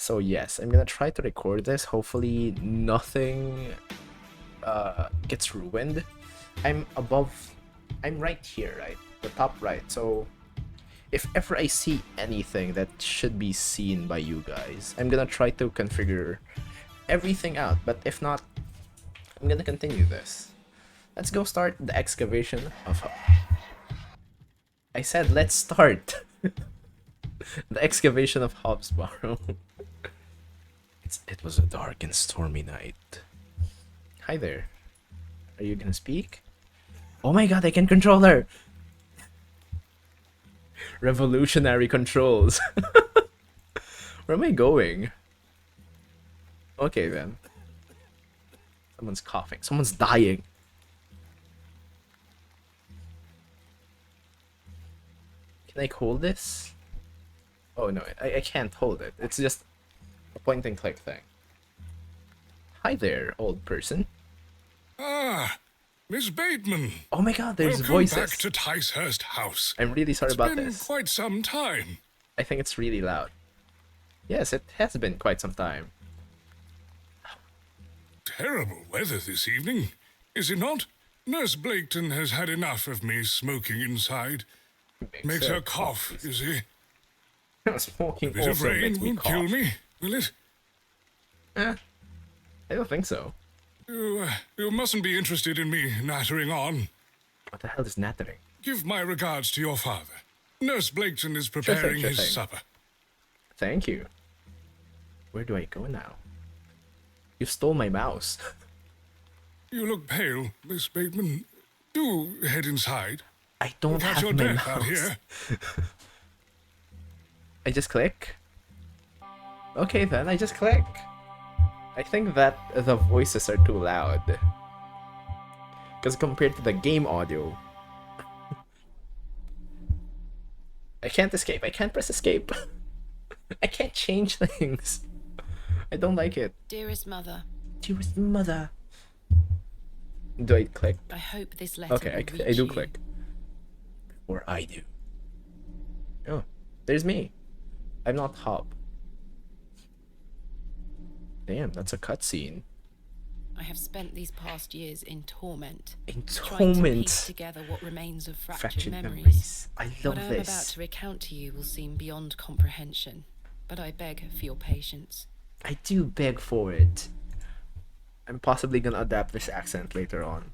So yes, I'm gonna try to record this. Hopefully nothing gets ruined. I'm right here, right? The top right. So if ever I see anything that should be seen by you guys, I'm gonna try to configure everything out. But if not, I'm gonna continue this. Let's go start the excavation of... I said let's start the excavation of Hobbsborough. It was a dark and stormy night. Hi there. Are you gonna speak? Oh my god, I can control her! Revolutionary controls. Where am I going? Okay then. Someone's coughing. Someone's dying. Can I hold this? Oh no, I can't hold it. It's just a point and click thing. Hi there, old person. Ah, Miss Bateman. Oh my god, there's Welcome voices. back to Ticehurst House. I'm really sorry about this. It's been quite some time. I think it's really loud. Yes, it has been quite some time. Terrible weather this evening, is it not? Nurse Blaketon has had enough of me smoking inside. Makes her cough, you see. Smoking A bit of also rain makes me won't cough. kill me, will it? I don't think so. You mustn't be interested in me nattering on. What the hell is nattering? Give my regards to your father. Nurse Blaketon is thing, preparing sure his thing. supper. Thank you. Where do I go now? You stole my mouse. You look pale, Miss Bateman. Do head inside. I don't That's have your my death out mouse. here. I just click. Okay then, I just click. I think that the voices are too loud. Because compared to the game audio... I can't escape, I can't press escape. I can't change things. I don't like it. Dearest mother, Dearest mother. Do I click? I hope this letter Okay, will I reach do you. click. Or I do. Oh, there's me. I'm not Hob. Damn, that's a cutscene. I have spent these past years in torment, In trying to piece torment. together what remains of fractured, Fractured memories. memories. I love What I am about this. to recount to you will seem beyond comprehension, but I beg for your patience. I do beg for it. I'm possibly gonna adapt this accent later on.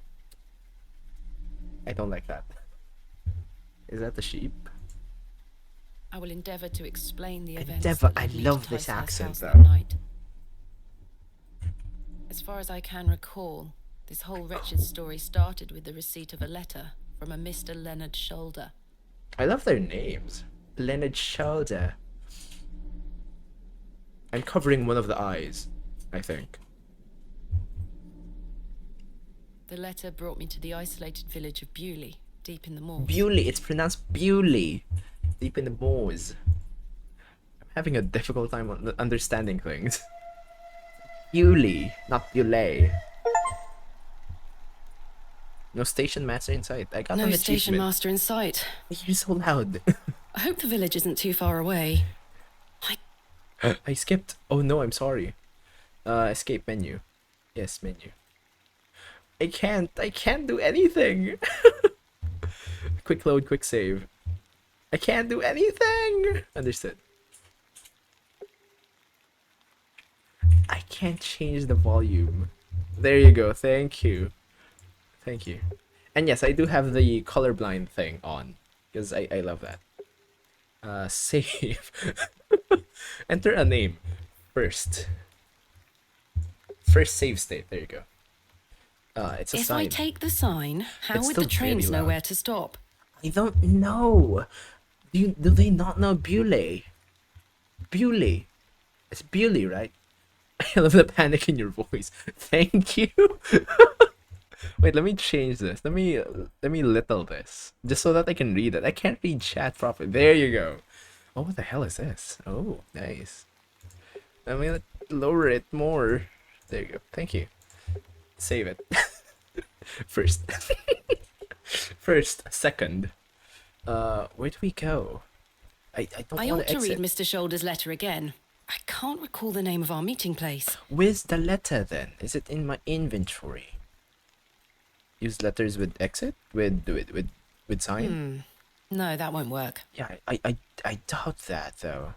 I don't like that. Is that the sheep? I will endeavour to explain the events. Endeavour, that I led me love to this Ticehurst accent, House though. that night. As far as I can recall, this whole wretched story started with the receipt of a letter from a Mr. Leonard Shoulder. I love their names. Leonard Shoulder. I'm covering one of the eyes, I think. The letter brought me to the isolated village of Bewley, deep in the moors. Bewley, it's pronounced Bewley. Deep in the moors. I'm having a difficult time understanding things. Bewley, not Bewley. No station master in sight. I got No an station achievement. master in sight. You're so loud. I hope the village isn't too far away. I skipped. Oh no, I'm sorry. Escape menu. Yes, menu. I can't do anything. Quick load, quick save. I can't do anything. Understood. I can't change the volume. There you go. Thank you. Thank you. And yes, I do have the colorblind thing on because I love that. Save. Enter a name first. First save state. There you go. It's a If sign. I take the sign, how It's would still the trains very know loud. where to stop? I don't know. Do they not know Bewley? Bewley. It's Bewley, right? I love the panic in your voice. Thank you. Wait, let me change this. Let me little this. Just so that I can read it. I can't read chat properly. There you go. Oh, what the hell is this? Oh, nice. Let me lower it more. There you go. Thank you. Save it. First. First. Second. Where do we go? I don't I want ought to to read exit. Mr. Shoulder's letter again. I can't recall the name of our meeting place. Where's the letter then? Is it in my inventory? Use letters with exit? With sign? No, that won't work. Yeah, I doubt that though.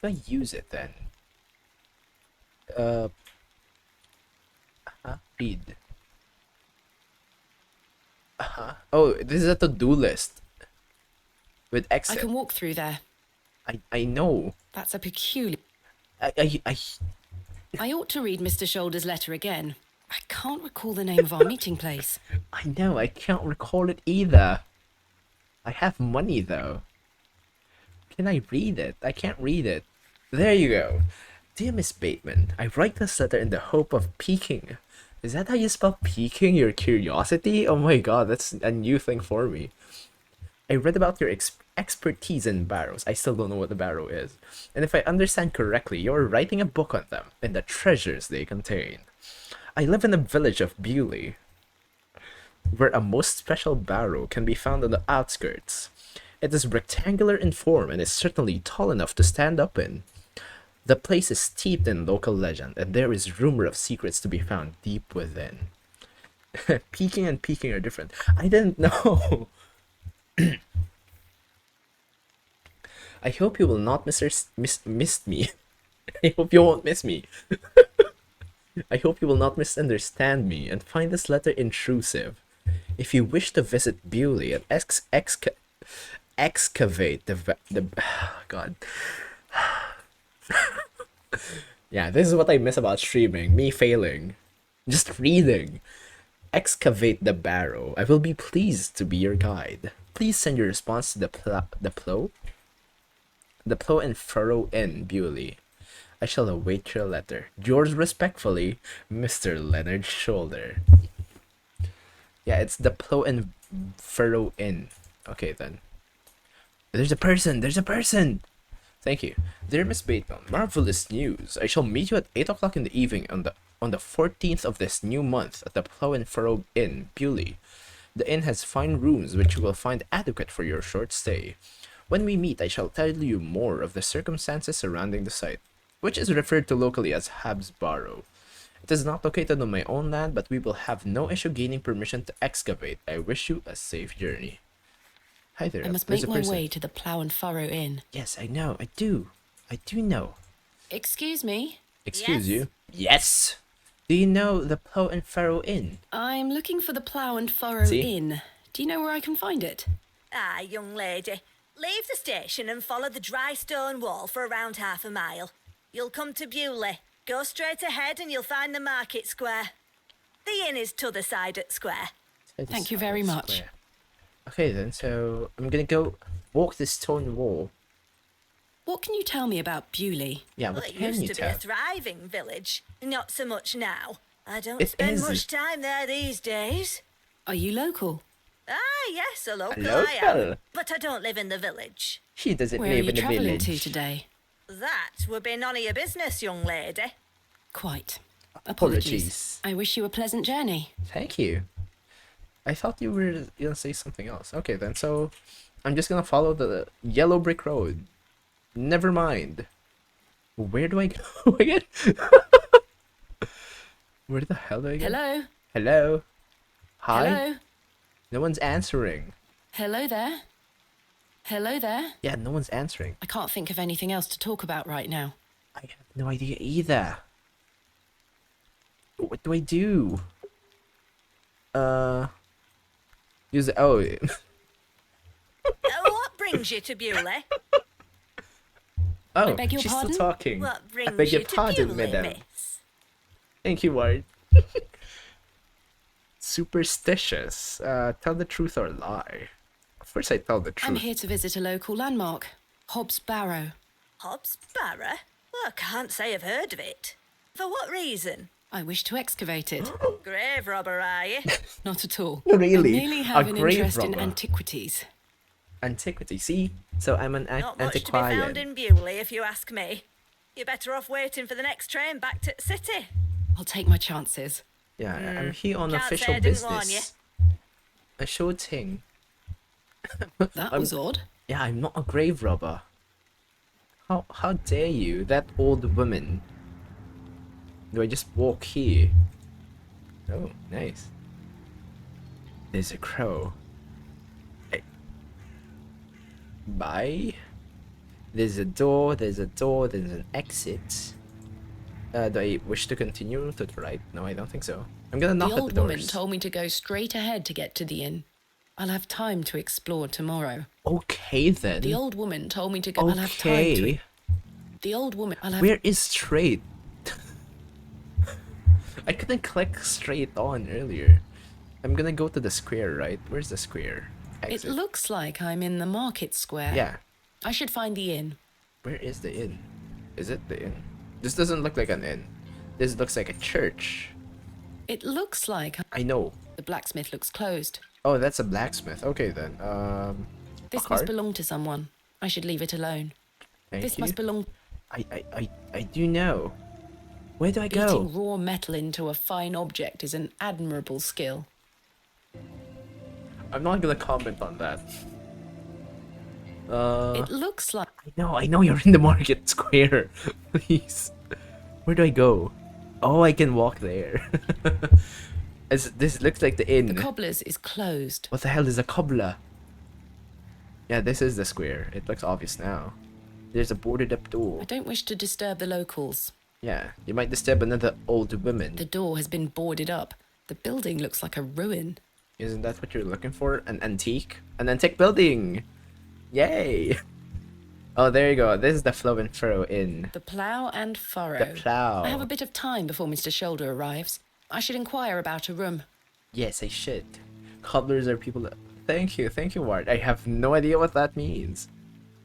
How do I use it then? Read. Oh, this is a to-do list. With I exit. can walk through there. I know. That's a peculiar... I I ought to read Mr. Shoulder's letter again. I can't recall the name of our meeting place. I know, I can't recall it either. I have money though. Can I read it? I can't read it. There you go. Dear Miss Bateman, I write this letter in the hope of piquing. Is that how you spell piquing your curiosity? Oh my god, that's a new thing for me. I read about your expertise in barrows. I still don't know what a barrow is. And if I understand correctly, you're writing a book on them and the treasures they contain. I live in the village of Bewley, where a most special barrow can be found on the outskirts. It is rectangular in form and is certainly tall enough to stand up in. The place is steeped in local legend, and there is rumor of secrets to be found deep within. Peeking and peeking are different. I didn't know. I hope you will not miss me. I hope you won't miss me. I hope you will not misunderstand me and find this letter intrusive. If you wish to visit Bewley and excavate the God. Yeah, this is what I miss about streaming. Me failing. Just reading. Excavate the barrow. I will be pleased to be your guide. Please send your response to the plow and furrow in Bewley. I shall await your letter. Yours respectfully, Mr. Leonard Shoulder. Yeah, it's the plow and furrow in. Okay then. There's a person! There's a person! Thank you. Dear Miss Bateman, marvelous news. I shall meet you at 8 o'clock in the evening on the 14th of this new month at the Plow and Furrow Inn, Bewley. The inn has fine rooms which you will find adequate for your short stay. When we meet, I shall tell you more of the circumstances surrounding the site, which is referred to locally as Habs Barrow. It is not located on my own land, but we will have no issue gaining permission to excavate. I wish you a safe journey. Hi there. I must make my way to the Plough and Furrow Inn. Yes, I know. I do know. Excuse me? Excuse you? Yes! Do you know the Plough and Furrow Inn? I'm looking for the Plough and Furrow Inn. Do you know where I can find it? Ah, young lady. Leave the station and follow the dry stone wall for around half a mile. You'll come to Bewley. Go straight ahead and you'll find the market square. The inn is t'other side at square. Thank you very much. Okay then, so I'm gonna go walk the stone wall. What can you tell me about Bewley? Yeah, Well, what it can used you to be tell? a thriving village. Not so much now. I don't It spend is. much time there these days. Are you local? Ah, yes, a local, A I am. local? But I don't live in the village. She doesn't Where are live you in the travelling village. to today? That would be none of your business, young lady. Quite. Apologies. I wish you a pleasant journey. Thank you. I thought you were gonna say something else. Okay then, so I'm just gonna follow the yellow brick road. Never mind. Where do I go again? Where the hell do I go? Hello? Hello? Hi? Hello? No one's answering. Hello there? Hello there? Yeah, no one's answering. I can't think of anything else to talk about right now. I have no idea either. What do I do? Use it. Oh. What brings you to Bewley? Oh, beg your she's pardon? still talking. What I brings beg your you to pardon, Bewley, madam. miss? Thank you, Ward. Superstitious. Tell the truth or lie. Of course I tell the truth. I'm here to visit a local landmark, Hobbs Barrow. Hobbs Barrow? Well, I can't say I've heard of it. For what reason? I wish to excavate it. Grave robber, are you? Not at all. Really? I merely have A an grave interest in robber? antiquities. Antiquity. See? So I'm an Not much to be antiquarian. found in Bewley, if you ask me. You're better off waiting for the next train back to the city. I'll take my chances. Yeah, I'm here on Can't say official I didn't warn business. A sure thing. That was odd. Yeah, I'm not a grave robber. How dare you? That old woman. Do I just walk here? Oh, nice. There's a crow. Hey. Bye. There's a door, there's an exit. Do I wish to continue to the right? No, I don't think so. I'm gonna knock The at the old woman doors. told me to go straight ahead to get to the inn. I'll have time to explore tomorrow. Okay then. The old woman told me to go. I'll have time to. Okay. The old woman. I'll have. Where is straight? I couldn't click straight on earlier. I'm gonna go to the square, right? Where's the square? It Exit. looks like I'm in the market square. Yeah. I should find the inn. Where is the inn? Is it the inn? This doesn't look like an inn. This looks like a church. It looks like I know. the blacksmith looks closed. Oh, that's a blacksmith. Okay then. This a must card? belong to someone. I should leave it alone. Thank This you. must belong. I do know. Where do I go? Beating raw metal into a fine object is an admirable skill. I'm not gonna comment on that. It looks like I know you're in the market square. Please. Where do I go? Oh, I can walk there. This looks like the inn. the cobbler's is closed. What the hell is a cobbler? Yeah, this is the square. It looks obvious now. There's a boarded up door. I don't wish to disturb the locals. Yeah, you might disturb another old woman. The door has been boarded up. The building looks like a ruin. Isn't that what you're looking for? An antique? An antique building! Yay! Oh, there you go. This is the Flow and Furrow Inn. The plough and furrow. The plough. I have a bit of time before Mr. Shoulder arrives. I should inquire about a room. Yes, I should. Cobblers are people that... Thank you, Ward. I have no idea what that means.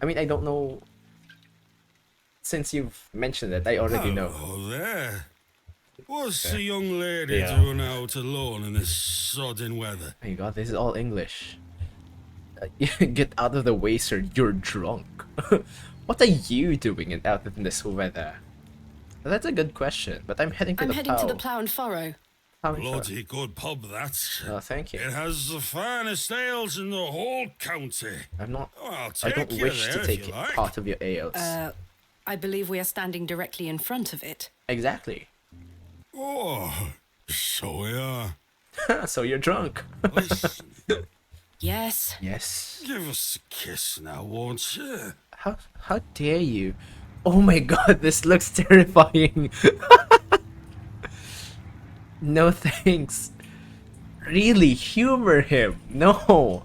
I mean, I don't know... Since you've mentioned it, I already know. Oh, there. What's the young lady Yeah. doing out alone in this sodding weather? Oh my god, this is all English. Get out of the way, sir. You're drunk. What are you doing out in this weather? Well, that's a good question, but I'm heading to I'm the heading plow. to the plough and furrow. Plow and furrow. Bloody good pub, that. Oh, thank you. It has the finest ales in the whole county. I'm not... Oh, I'll I take don't you wish there to if take you like. part of your ales. I believe we are standing directly in front of it. Exactly. Oh, so we are. So you're drunk. Listen, Yes. Yes. give us a kiss now, won't you? How dare you? Oh my god, this looks terrifying. No thanks. Really, humor him. No.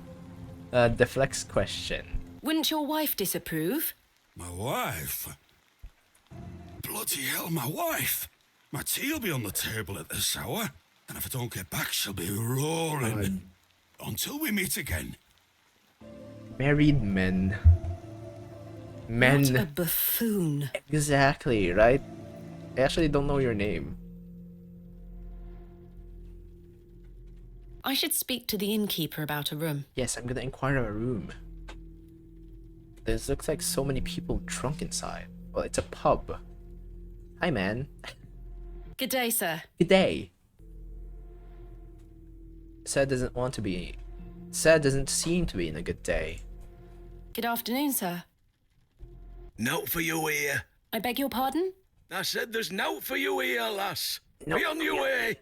Deflects question. Wouldn't your wife disapprove? My wife? Bloody hell, my wife! My tea'll be on the table at this hour, and if I don't get back, she'll be roaring. Until we meet again. Married men. What a Men. buffoon. Exactly, right? I actually don't know your name. I should speak to the innkeeper about a room. Yes, I'm gonna inquire a room. This looks like so many people drunk inside. Well, it's a pub. Hi, man. Good day, sir. Good day. Sir doesn't want to be... Sir doesn't seem to be in a good day. Good afternoon, sir. Note for you here. I beg your pardon? I said there's note for you here, lass. Note Be on for your you. way.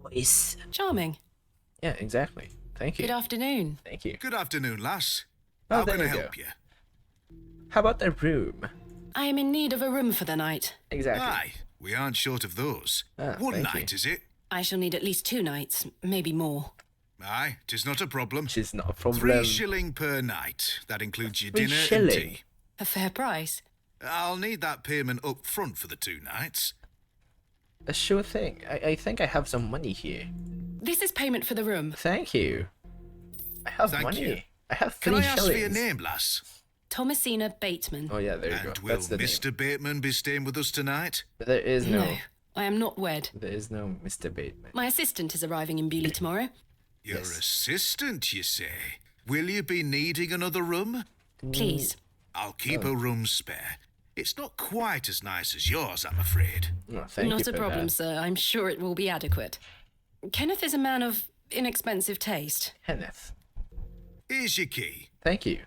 Voice. Charming. Yeah, exactly. Thank you. Good afternoon. Thank you. Good afternoon, lass. Oh, How there can I you help go. you? How about a room? I am in need of a room for the night. Exactly. Aye, we aren't short of those. Ah, One thank night, you. is it? I shall need at least 2 nights, maybe more. Aye, 'tis not a problem. Which is not a problem. 3 shilling per night. That includes your 3 dinner and shilling? tea. A fair price. I'll need that payment up front for the 2 nights. A sure thing. I think I have some money here. This is payment for the room. Thank you. I have Thank money. you. I have 3 Can I ask shillings. for your name, lass? Thomasina Bateman. Oh yeah, there you go. And will That's the Mr. Bateman be staying with us tonight? name. There is no. No, I am not wed. There is no Mr. Bateman. My assistant is arriving in Bewley tomorrow. Your Yes. assistant, you say? Will you be needing another room? Please. I'll keep a room spare. It's not quite as nice as yours, I'm afraid. Oh, thank you Not a for problem, that. sir. I'm sure it will be adequate. Kenneth is a man of inexpensive taste. Kenneth. Here's your key. Thank you.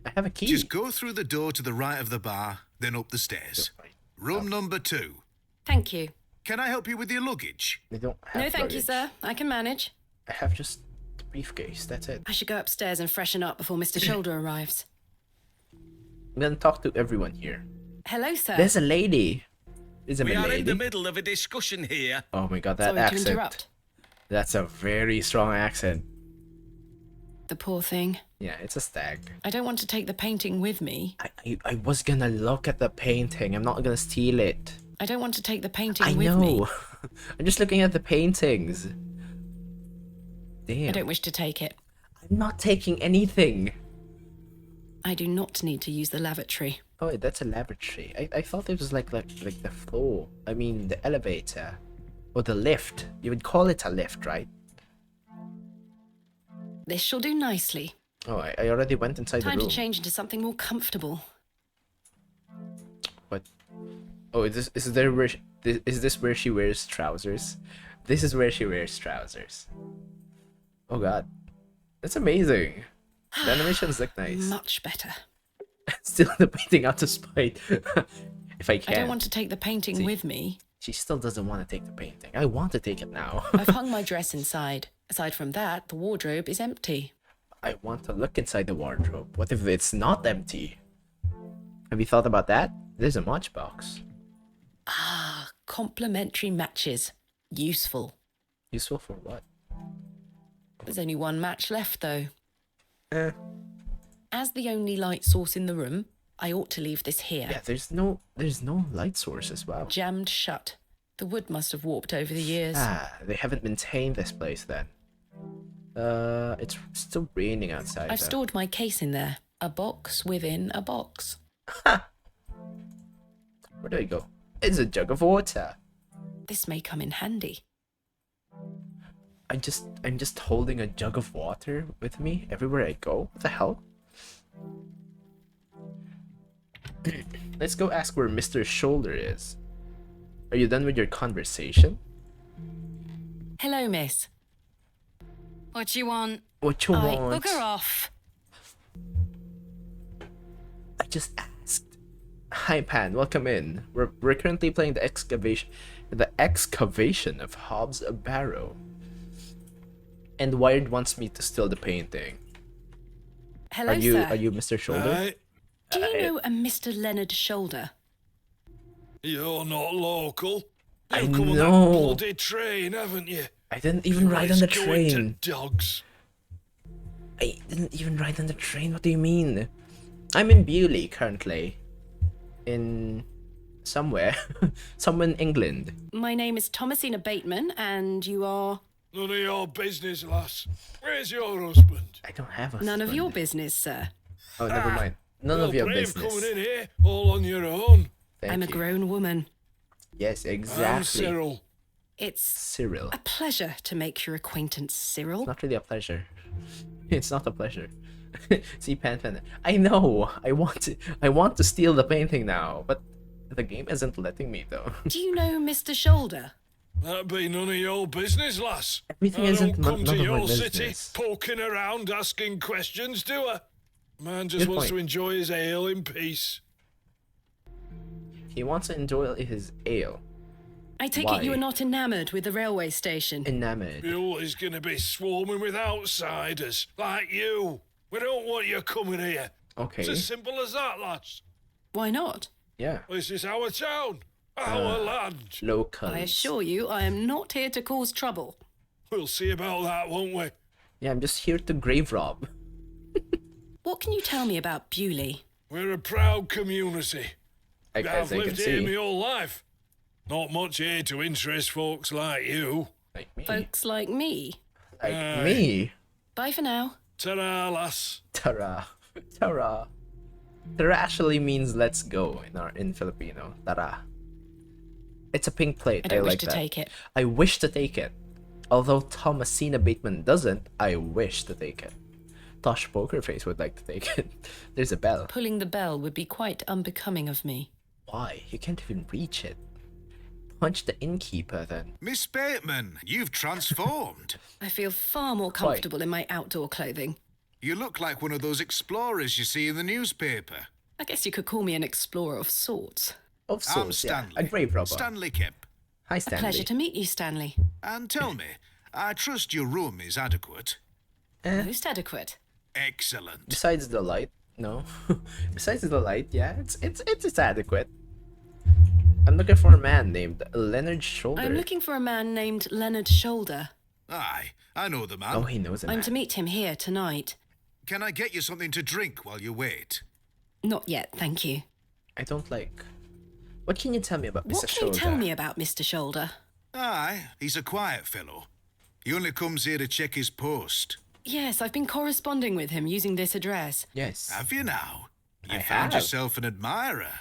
I have a key. Just go through the door to the right of the bar, then up the stairs. Room number 2. Thank you. Can I help you with your luggage? They don't have No, thank you, luggage. sir. I can manage. I have just the briefcase. That's it. I should go upstairs and freshen up before Mr. Shoulder arrives. I'm gonna talk to everyone here. Hello, sir. There's a lady. There's a We are lady. in the middle of a discussion here. Oh my god, that Sorry accent. to interrupt. That's a very strong accent. The poor thing. Yeah, it's a stag. I don't want to take the painting with me. I was gonna look at the painting. I'm not gonna steal it. I don't want to take the painting I with know. me. I'm just looking at the paintings. Damn. I don't wish to take it. I'm not taking anything. I do not need to use the lavatory. Oh, wait, that's a lavatory. I thought it was like the floor. I mean, the elevator. Or the lift. You would call it a lift, right? This shall do nicely. Oh, I already went inside Time the to room. change into something more comfortable. What? Oh, is this where she wears trousers? This is where she wears trousers. Oh god. That's amazing. The animations look nice. Much better. Still the painting out of spite. If I I can. don't want to take the painting See. with me. She still doesn't want to take the painting. I want to take it now. I've hung my dress inside. Aside from that, the wardrobe is empty. I want to look inside the wardrobe. What if it's not empty? Have you thought about that? There's a matchbox. Ah, complementary matches. Useful. Useful for what? There's only one match left, though. Eh. As the only light source in the room, I ought to leave this here. Yeah, there's no light source as well. Jammed shut. The wood must have warped over the years. Ah, they haven't maintained this place then. It's still raining outside. I've though. stored my case in there. A box within a box. Where do I go? It's a jug of water. This may come in handy. I'm just holding a jug of water with me everywhere I go. What the hell? Let's go ask where Mr. Shoulder is. Are you done with your conversation? Hello, miss. What you want? What you Aye, want? Bugger off. I just asked. Hi Pan, welcome in. We're currently playing the excavation of Hobbs' Barrow. And Wired wants me to steal the painting. Hello, Are sir. you Mr. Shoulder? Right? Do you know a Mr. Leonard Shoulder? You're not local. I You've come on know. that bloody train, haven't you? I didn't even ride on the Let's go into train. dogs. I didn't even ride on the train. What do you mean? I'm in Bewley currently. In somewhere. Somewhere in England. My name is Thomasina Bateman, and you are... None of your business, lass. Where's your husband? I don't have a None of husband. your business, sir. Oh, never mind. None Well, of your brave business. coming in here all on your own. Thank I'm a you. grown woman. Yes, I'm exactly. Cyril. It's Cyril. a pleasure to make your acquaintance, Cyril. Not really a pleasure. It's not a pleasure. See, Pan. I know. I want to steal the painting now, but the game isn't letting me though. Do you know Mr. Shoulder? That'd be none of your business, lass. Everything I isn't don't come none to of my your city business. poking around asking questions, do I? Man just Good wants point. to enjoy his ale in peace. He wants to enjoy his ale. I take Why? it you are not enamoured with the railway station. Enamored. Bewley's gonna be swarming with outsiders like you. We don't want you coming here. Okay. It's as simple as that, lads. Why not? Yeah. This is our town, our land. Local. I assure you, I am not here to cause trouble. We'll see about that, won't we? Yeah, I'm just here to grave rob. What can you tell me about Bewley? We're a proud community. As I've I can lived here my see. whole life. Not much here to interest folks like you. Like me. Folks like me. Like me. Bye for now. Ta-ra, lass. Tara. Tara. Tara actually means let's go in Filipino. Tara. It's a pink plate. I don't wish like to that. take it. I wish to take it. Although Thomasina Bateman doesn't, I wish to take it. Tosh Pokerface would like to take it. There's a bell. Pulling the bell would be quite unbecoming of me. Why? You can't even reach it. Punch the innkeeper then. Miss Bateman, you've transformed. I feel far more comfortable in my outdoor clothing. You look like one of those explorers you see in the newspaper. I guess you could call me an explorer of sorts. Of I'm sorts, yeah. Stanley. A grave robber. Stanley Kemp. Hi, A Stanley. pleasure to meet you, Stanley. And tell me, I trust your room is adequate. Most adequate. Excellent. Besides the light, no. Besides the light, yeah, it's adequate. I'm looking for a man named Leonard Shoulder. I'm looking for a man named Leonard Shoulder. Aye, I know the man. Oh, he knows a man. I'm to meet him here tonight. Can I get you something to drink while you wait? Not yet, thank you. I don't like. What can you tell me about Mr. What can Shoulder? you tell me about Mr. Shoulder? Aye, he's a quiet fellow. He only comes here to check his post. Yes, I've been corresponding with him using this address. Yes. Have you now? You I found have. yourself an admirer.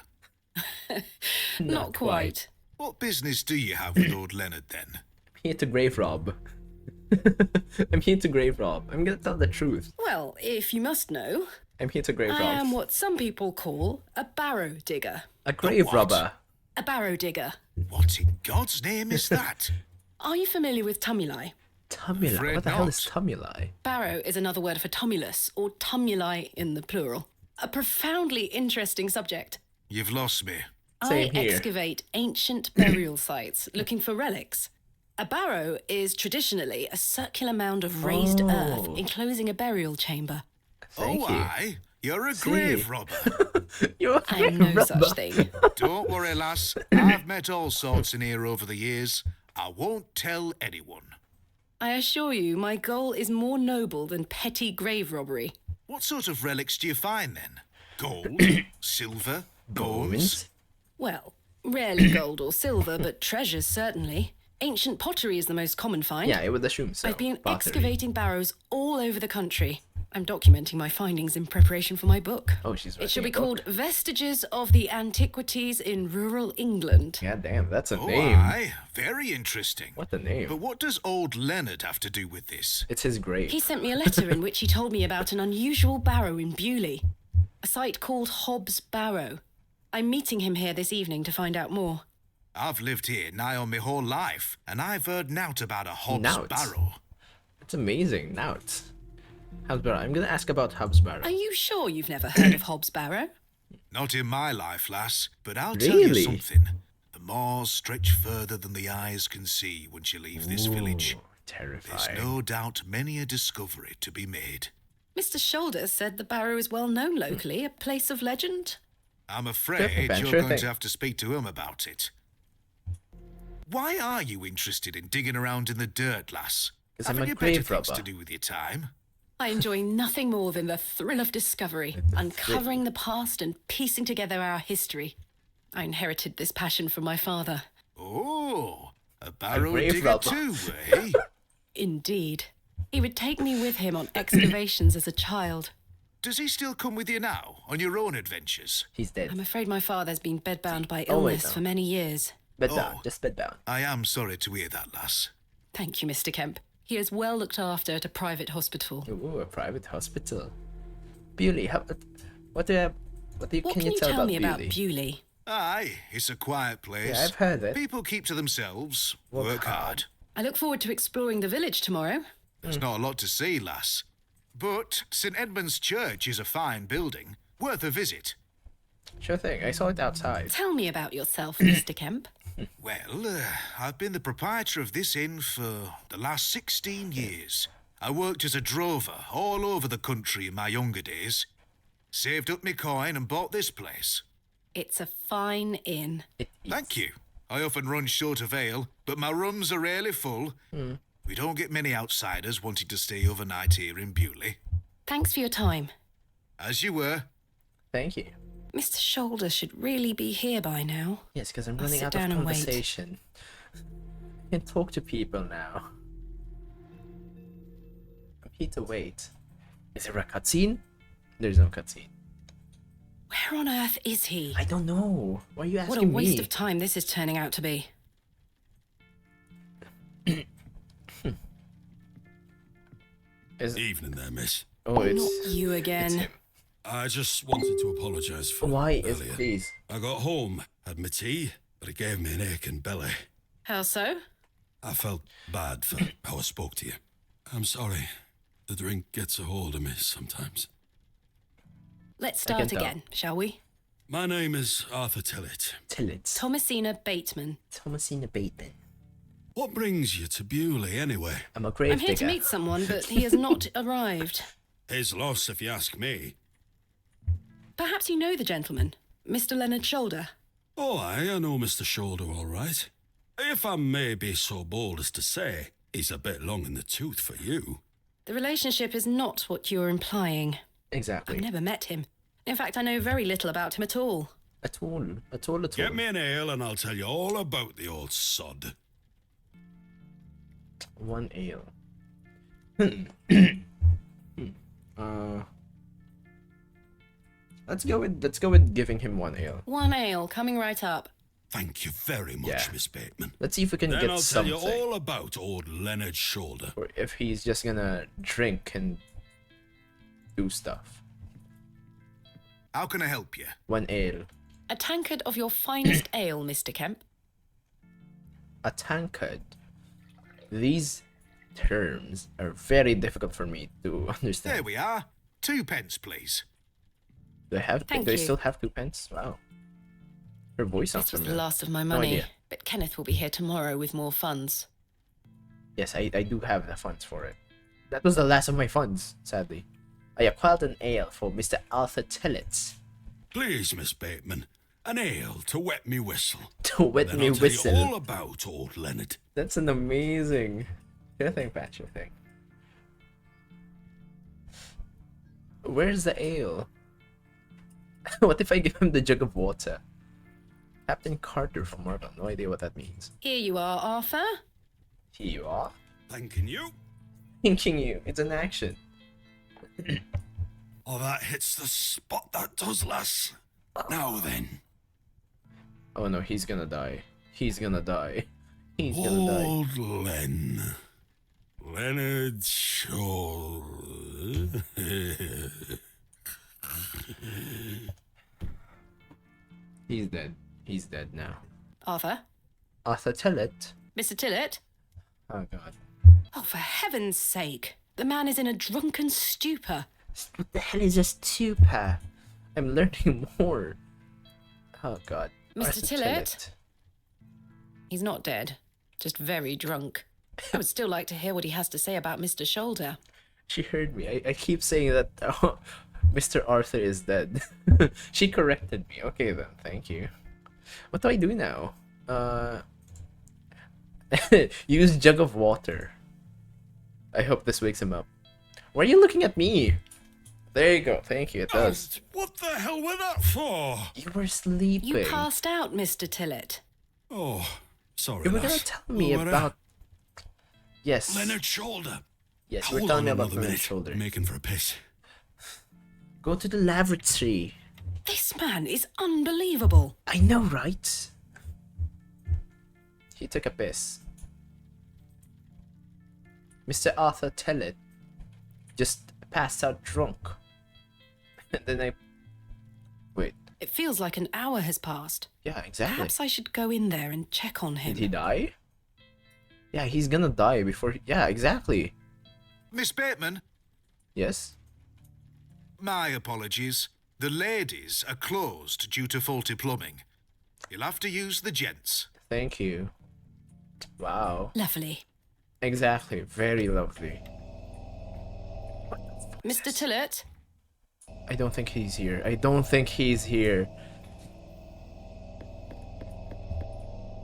Not quite. What business do you have with old Leonard then? I'm here to grave rob. I'm here to grave rob. I'm gonna tell the truth. Well, if you must know, I'm here to grave I rob. am what some people call a barrow digger. A grave what? robber. A barrow digger. What in God's name is that? Are you familiar with tumuli? Tumuli. Afraid What the hell not. is tumuli? Barrow is another word for tumulus, or tumuli in the plural. A profoundly interesting subject. You've lost me. Same I here. excavate ancient burial sites looking for relics. A barrow is traditionally a circular mound of raised earth Oh. enclosing a burial chamber. Thank oh, you. aye. You're a See. grave robber. You're a I am grave no robber. such thing. Don't worry, lass. I've met all sorts in here over the years. I won't tell anyone. I assure you, my goal is more noble than petty grave robbery. What sort of relics do you find then? Gold? Silver? Bones? Bones? Well, rarely gold or silver, but treasures certainly. Ancient pottery is the most common find. Yeah, I would assume so. I've been Pottery. excavating barrows all over the country. I'm documenting my findings in preparation for my book. Oh, she's It should be writing a called book. Vestiges of the Antiquities in Rural England. God damn, that's a Oh, name. aye. Very interesting. What a name. But what does old Leonard have to do with this? It's his grave. He sent me a letter in which he told me about an unusual barrow in Bewley, a site called Hobbs Barrow. I'm meeting him here this evening to find out more. I've lived here nigh on my whole life, and I've heard nowt about a Hobbs Nowt? Barrow. It's amazing. Now it's Hobbs Barrow. I'm gonna ask about Hobbs Barrow. Are you sure you've never heard of Hobbs Barrow? Not in my life, lass, but I'll tell you Really? something. The moors stretch further than the eyes can see once you leave this village. Ooh, There's terrifying. no doubt many a discovery to be made. Mr. Shoulder said the barrow is well known locally, a place of legend. I'm afraid Ben, you're sure going thing. to have to speak to him about it. Why are you interested in digging around in the dirt, lass? 'Cause I'm Haven't a you better grave things robber. to do with your time? I enjoy nothing more than the thrill of discovery, uncovering the past and piecing together our history. I inherited this passion from my father. Oh, a barrow grave digger robber. too, eh? Indeed. He would take me with him on excavations as a child. Does he still come with you now, on your own adventures? He's dead. I'm afraid my father's been bedbound by Oh, wait, illness no. for many years. Bed Oh. down. Just bed down. I am sorry to hear that, lass. Thank you, Mr. Kemp. He is well looked after at a private hospital. Ooh, a private hospital. Bewley, what What can you tell me about about Bewley? Bewley? Aye, it's a quiet place. Yeah, I've heard it. People keep to themselves, Work work hard. hard. I look forward to exploring the village tomorrow. There's not a lot to see, lass. But St. Edmund's Church is a fine building, worth a visit. Sure thing. I saw it outside. Tell me about yourself, Mr. Kemp. Well, I've been the proprietor of this inn for the last 16 years. I worked as a drover all over the country in my younger days. Saved up my coin and bought this place. It's a fine inn. Thank you. I often run short of ale, but my rooms are rarely full. We don't get many outsiders wanting to stay overnight here in Bewley. Thanks for your time. As you were. Thank you. Mr. Shoulder should really be here by now. Yes, because I'm I'll running sit out of down and wait. conversation. I can talk to people now. I'm here to wait. Is there a cutscene? There's no cutscene. Where on earth is he? I don't know. Why are you asking What a waste me? of time this is turning out to be. Evening there, miss. Oh, it's Not you it's again. him. I just wanted to apologise for Why is earlier. please? I got home, had my tea, but it gave me an aching belly. How so? I felt bad for how I spoke to you. I'm sorry. The drink gets a hold of me sometimes. Let's I can start tell. again, shall we? My name is Arthur Tillett. Tillett. Thomasina Bateman. Thomasina Bateman. What brings you to Bewley, anyway? I'm a grave I'm here to digger. meet someone, but he has not arrived. His loss, if you ask me. Perhaps you know the gentleman, Mr. Leonard Shoulder. Oh, I know Mr. Shoulder all right. If I may be so bold as to say, he's a bit long in the tooth for you. The relationship is not what you're implying. Exactly. I've never met him. In fact, I know very little about him at all. At all. At all. At all. Get me an ale and I'll tell you all about the old sod. One ale. Let's go with giving him one ale. One ale, coming right up. Thank you very much, Yeah. Miss Bateman. Let's see if we can Then get I'll something. tell you all about old Leonard Shoulder. Or if he's just gonna drink and do stuff. How can I help you? One ale. A tankard of your finest ale, Mr. Kemp. A tankard. These terms are very difficult for me to understand. There we are. 2 pence, please. Do I have? Thank do I you. still have 2 pence? Wow. Her voice sounds This was the familiar. last of my No money, idea. but Kenneth will be here tomorrow with more funds. Yes, I do have the funds for it. That was the last of my funds, sadly. I acquired an ale for Mr. Arthur Tillett. Please, Miss Bateman, an ale to wet me whistle. To wet Then me I'll tell whistle. you all about old Leonard. That's an amazing. Sure thing, Pat. Sure thing. Where's the ale? What if I give him the jug of water? Captain Carter from Marvel. No idea what that means. Here you are, Arthur. Here you are. Thanking you. Thinking you. It's an action. Oh, that hits the spot, that does, lass. Now then. Oh no, he's gonna die. He's gonna die. He's gonna die. Old Len. Leonard Shoulder. He's dead. He's dead now. Arthur? Arthur Tillett. Mr. Tillett? Oh god. Oh, for heaven's sake. The man is in a drunken stupor. What the hell is a stupor? I'm learning more. Oh god. Mr. Arthur Tillett? He's not dead, just very drunk. I would still like to hear what he has to say about Mr. Shoulder. She heard me. I keep saying that Mr. Arthur is dead. She corrected me. Okay then, thank you. What do I do now? Use jug of water. I hope this wakes him up. Why are you looking at me? There you go. Thank you. It does. What the hell were that for? You were sleeping. You passed out, Mr. Tillett. Oh, sorry, You were gonna lass. tell me What, about. Yes. Leonard Shoulder. Yes, you were Hold telling on me about another Leonard minute. Shoulder. I'm making for a piss. Go to the lavatory. This man is unbelievable. I know, right? He took a piss. Mr. Arthur Tillett just passed out drunk. And then I... Wait. It feels like an hour has passed. Yeah, exactly. Perhaps I should go in there and check on him. Did he die? Yeah, he's gonna die before... Yeah, exactly. Miss Bateman, Yes? my apologies. The ladies are closed due to faulty plumbing. You'll have to use the gents. Thank you. Wow. Lovely. Exactly. Very lovely. Mr. Tillett? I don't think he's here. I don't think he's here.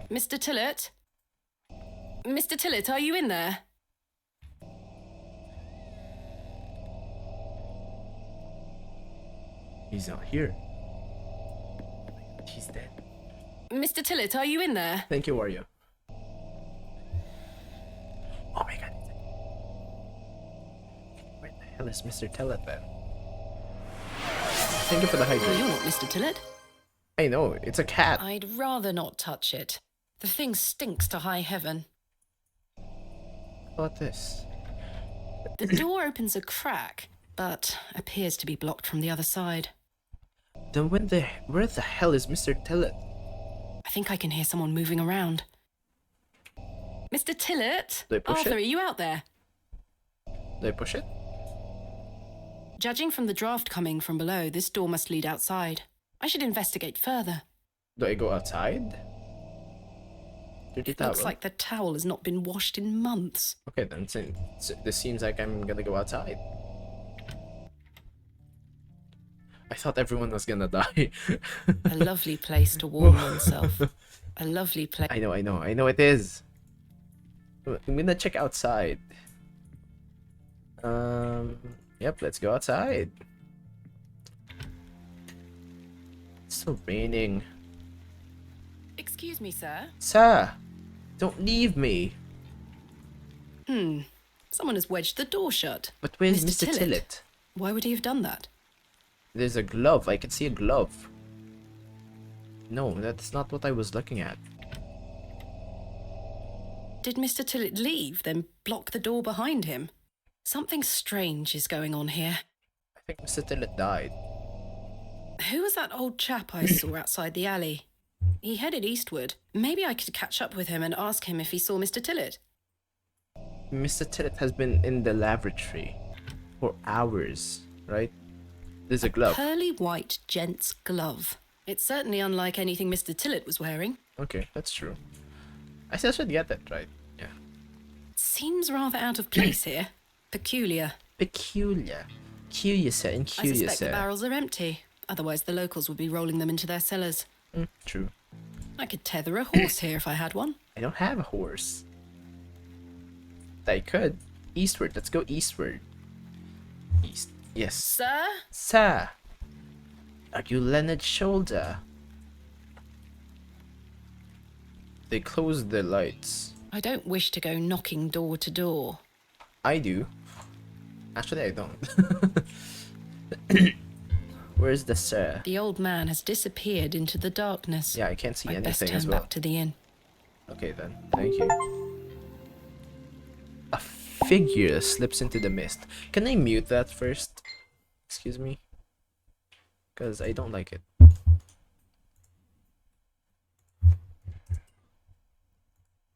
Mr. Tillett? Mr. Tillett, are you in there? He's not here. He's dead. Mr. Tillett, are you in there? Thank you, Wario. Oh my god. Where the hell is Mr. Tillett then? Thank you for the Well, hydrate. you're not Mr. Tillett. I know, it's a cat. I'd rather not touch it. The thing stinks to high heaven. How about this? The door opens a crack, but appears to be blocked from the other side. Then where the hell is Mr. Tillett? I think I can hear someone moving around. Mr. Tillett? Do I push Arthur, it? are you out there? Did I push it? Judging from the draft coming from below, this door must lead outside. I should investigate further. Do I go outside? Dirty It looks towel. like the towel has not been washed in months. Okay, then this seems like I'm gonna go outside. I thought everyone was gonna die. A lovely place to warm oneself. A lovely place. I know it is. I'm gonna check outside. Yep, let's go outside. It's still raining. Excuse me, sir. Sir, don't leave me. Someone has wedged the door shut. But where's Mr. Mr. Tillett? Why would he have done that? There's a glove. I can see a glove. No, that's not what I was looking at. Did Mr. Tillett leave, then block the door behind him? Something strange is going on here. I think Mr. Tillett died. Who was that old chap I saw outside the alley? He headed eastward. Maybe I could catch up with him and ask him if he saw Mr. Tillett. Mr. Tillett has been in the lavatory for hours, right? There's a glove. Pearly white gent's glove. It's certainly unlike anything Mr. Tillett was wearing. Okay, that's true. I still should get that right. Yeah. Seems rather out of place here. Peculiar. Peculiar. Curious and I curious. suspect the barrels are empty. Otherwise the locals would be rolling them into their cellars. True. I could tether a horse here if I had one. I don't have a horse. I could. Eastward. Let's go eastward. East. Yes. Sir? Sir. Are you Leonard's shoulder? They closed the lights. I don't wish to go knocking door to door. I do. Actually, I don't. Where's the sir? The old man has disappeared into the darkness. Yeah, I can't see I'd best anything turn as well. back to the inn. Okay then, thank you. A figure slips into the mist. Can I mute that first? Excuse me? Because I don't like it.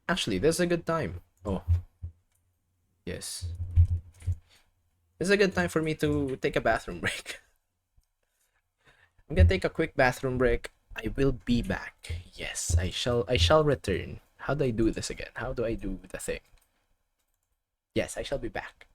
Actually, there's a good time. Oh. Yes. This is a good time for me to take a bathroom break. I'm gonna take a quick bathroom break. I will be back. Yes, I shall return. How do I do this again? How do I do the thing? Yes, I shall be back.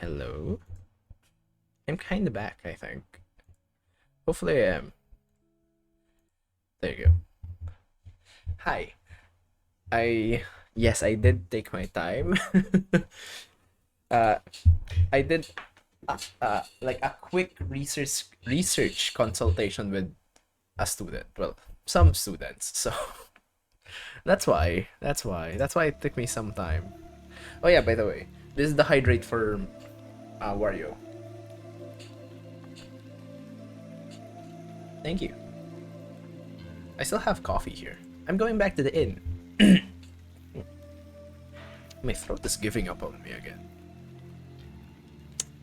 Hello? I'm kinda back, I think. Hopefully I am. There you go. Hi. Yes, I did take my time. I did like a quick research consultation with a student. Well, some students. So that's why it took me some time. Oh yeah, by the way, this is the hydrate for Wario. Thank you. I still have coffee here. I'm going back to the inn. My throat is giving up on me again.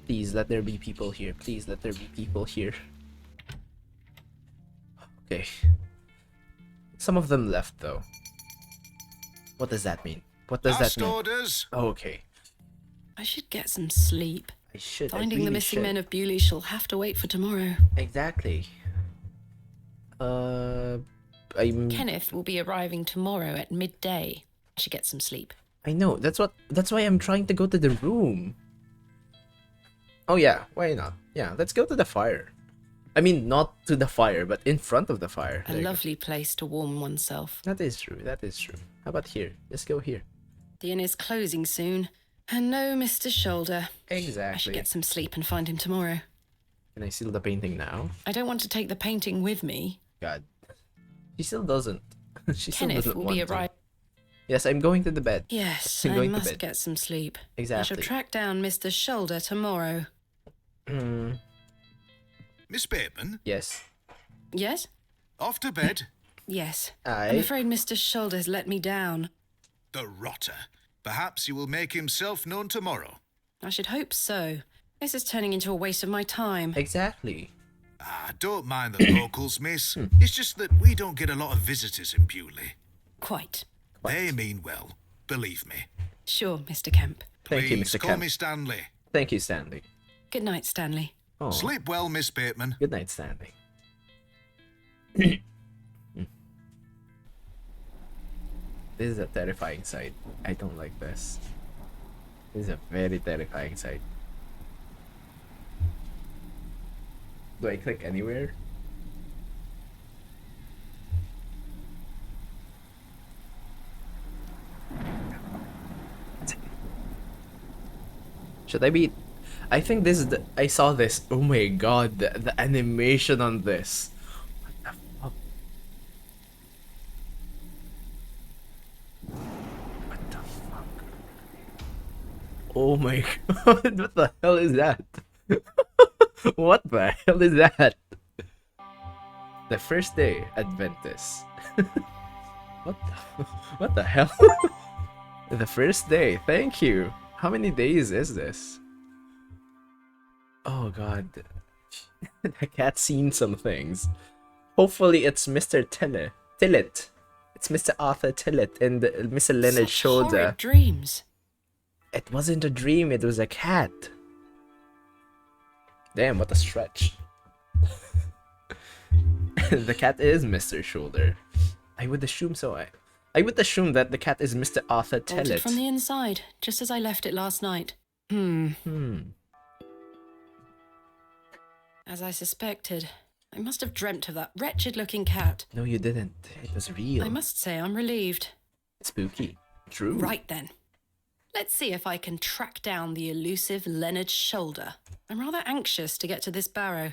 Please let there be people here. Please let there be people here. Okay. Some of them left though. What does that mean? What does that mean? Orders. Oh, okay. I should get some sleep. I should. Finding I the really missing should. men of Bewley shall have to wait for tomorrow. Exactly. I'm. Kenneth will be arriving tomorrow at midday. I should get some sleep. I know. That's why I'm trying to go to the room. Oh yeah, why not? Yeah, let's go to the fire. I mean, not to the fire, but in front of the fire. A There you go. lovely place to warm oneself. That is true. That is true. How about here? Let's go here. The inn is closing soon. And no Mr. Shoulder. I should Exactly. get some sleep and find him tomorrow. Can I seal the painting now? I don't want to take the painting with me. God. She still doesn't. She still Kenneth doesn't will want be to. arriving. Yes, I'm going to the bed. Yes, I'm I going to must bed. get some sleep. I Exactly. shall track down Mr. Shoulder tomorrow. Miss Bateman, Yes. Yes? off to bed. Yes. Aye. I'm afraid Mr. Shoulder's let me down. The rotter. Perhaps he will make himself known tomorrow. I should hope so. This is turning into a waste of my time. Exactly. Ah, don't mind the locals, miss. It's just that we don't get a lot of visitors in Bewley. Quite. They mean well, believe me. Sure, Mr. Kemp. Thank you, Please Mr. call Kemp. me Stanley. Thank you, Stanley. Good night, Stanley. Oh, Sleep well, Miss Bateman. good night, Stanley. This is a terrifying sight. I don't like this. This is a very terrifying sight. Do I click anywhere? Should I be? I think this is the. I saw this. Oh my god, the animation on this. What the fuck? What the fuck? Oh my god, what the hell is that? What the hell is that? The first day Adventist. What the hell? The first day, thank you. How many days is this? Oh god. The cat's seen some things. Hopefully it's Mr. Tillet. It's Mr. Arthur Tillet and Mr. Leonard Such Shoulder. horrid dreams. It wasn't a dream, it was a cat. Damn, what a stretch. The cat is Mr. Shoulder. I would assume so. I would assume that the cat is Mr. Arthur Bolted Tillet. from the inside, just as I left it last night. As I suspected, I must have dreamt of that wretched-looking cat. No, you didn't. It was real. I must say I'm relieved. Spooky. True. Right then. Let's see if I can track down the elusive Leonard Shoulder. I'm rather anxious to get to this barrow.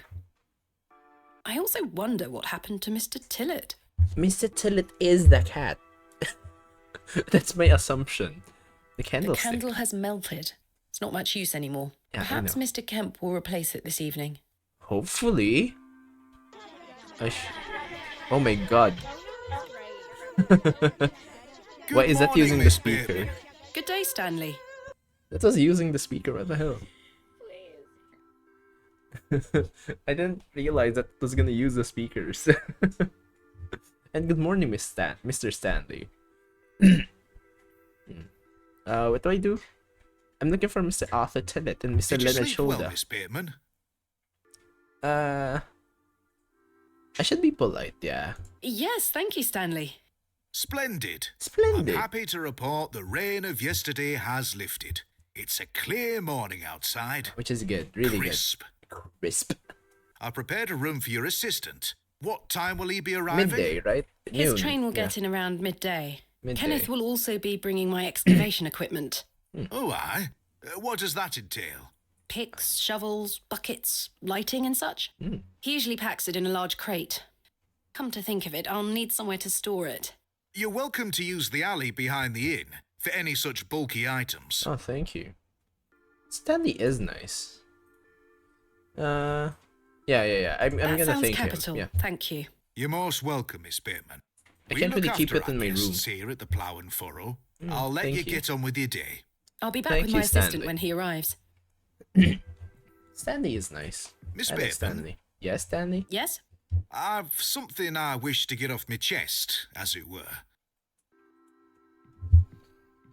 I also wonder what happened to Mr. Tillet. Mr. Tillet is the cat. That's my assumption. The The candlestick. candle has melted. It's not much use anymore. Yeah, I Perhaps know. Mr. Kemp will replace it this evening. Hopefully. Oh my god. Why is that morning, using the Miss speaker? Bateman. Good day, Stanley. That was using the speaker. What the hell? I didn't realize that it was gonna use the speakers. And good morning, Mr. Stanley. What do I do? I'm looking for Mr. Arthur Tillet and Mr. Did you Leonard sleep well, Shoulder. Miss Bateman? I should be polite, yeah. Yes, thank you, Stanley. Splendid. I'm Splendid. happy to report the rain of yesterday has lifted. It's a clear morning outside. Which is good, really Crisp. good. Crisp. I prepared a room for your assistant. What time will he be arriving? Midday, right? His Noon. train will Yeah. get in around midday. Midday. Kenneth will also be bringing my excavation equipment. Oh, aye. What does that entail? Picks, shovels, buckets, lighting and such. He usually packs it in a large crate. Come to think of it, I'll need somewhere to store it. You're welcome to use the alley behind the inn for any such bulky items. Oh, thank you. Stanley is nice. Yeah. I'm That gonna sounds thank capital. him. Yeah. Thank you. You're most welcome, Miss Bateman. I We can't look really keep after it in our my room. guests here at the Plough and Furrow. I'll let thank you you. get on with your day. I'll be back Thank with you, my assistant Stanley. when he arrives. Stanley is nice. Miss I like Bateman, Stanley. Yes, Stanley? Yes? I've something I wish to get off my chest, as it were.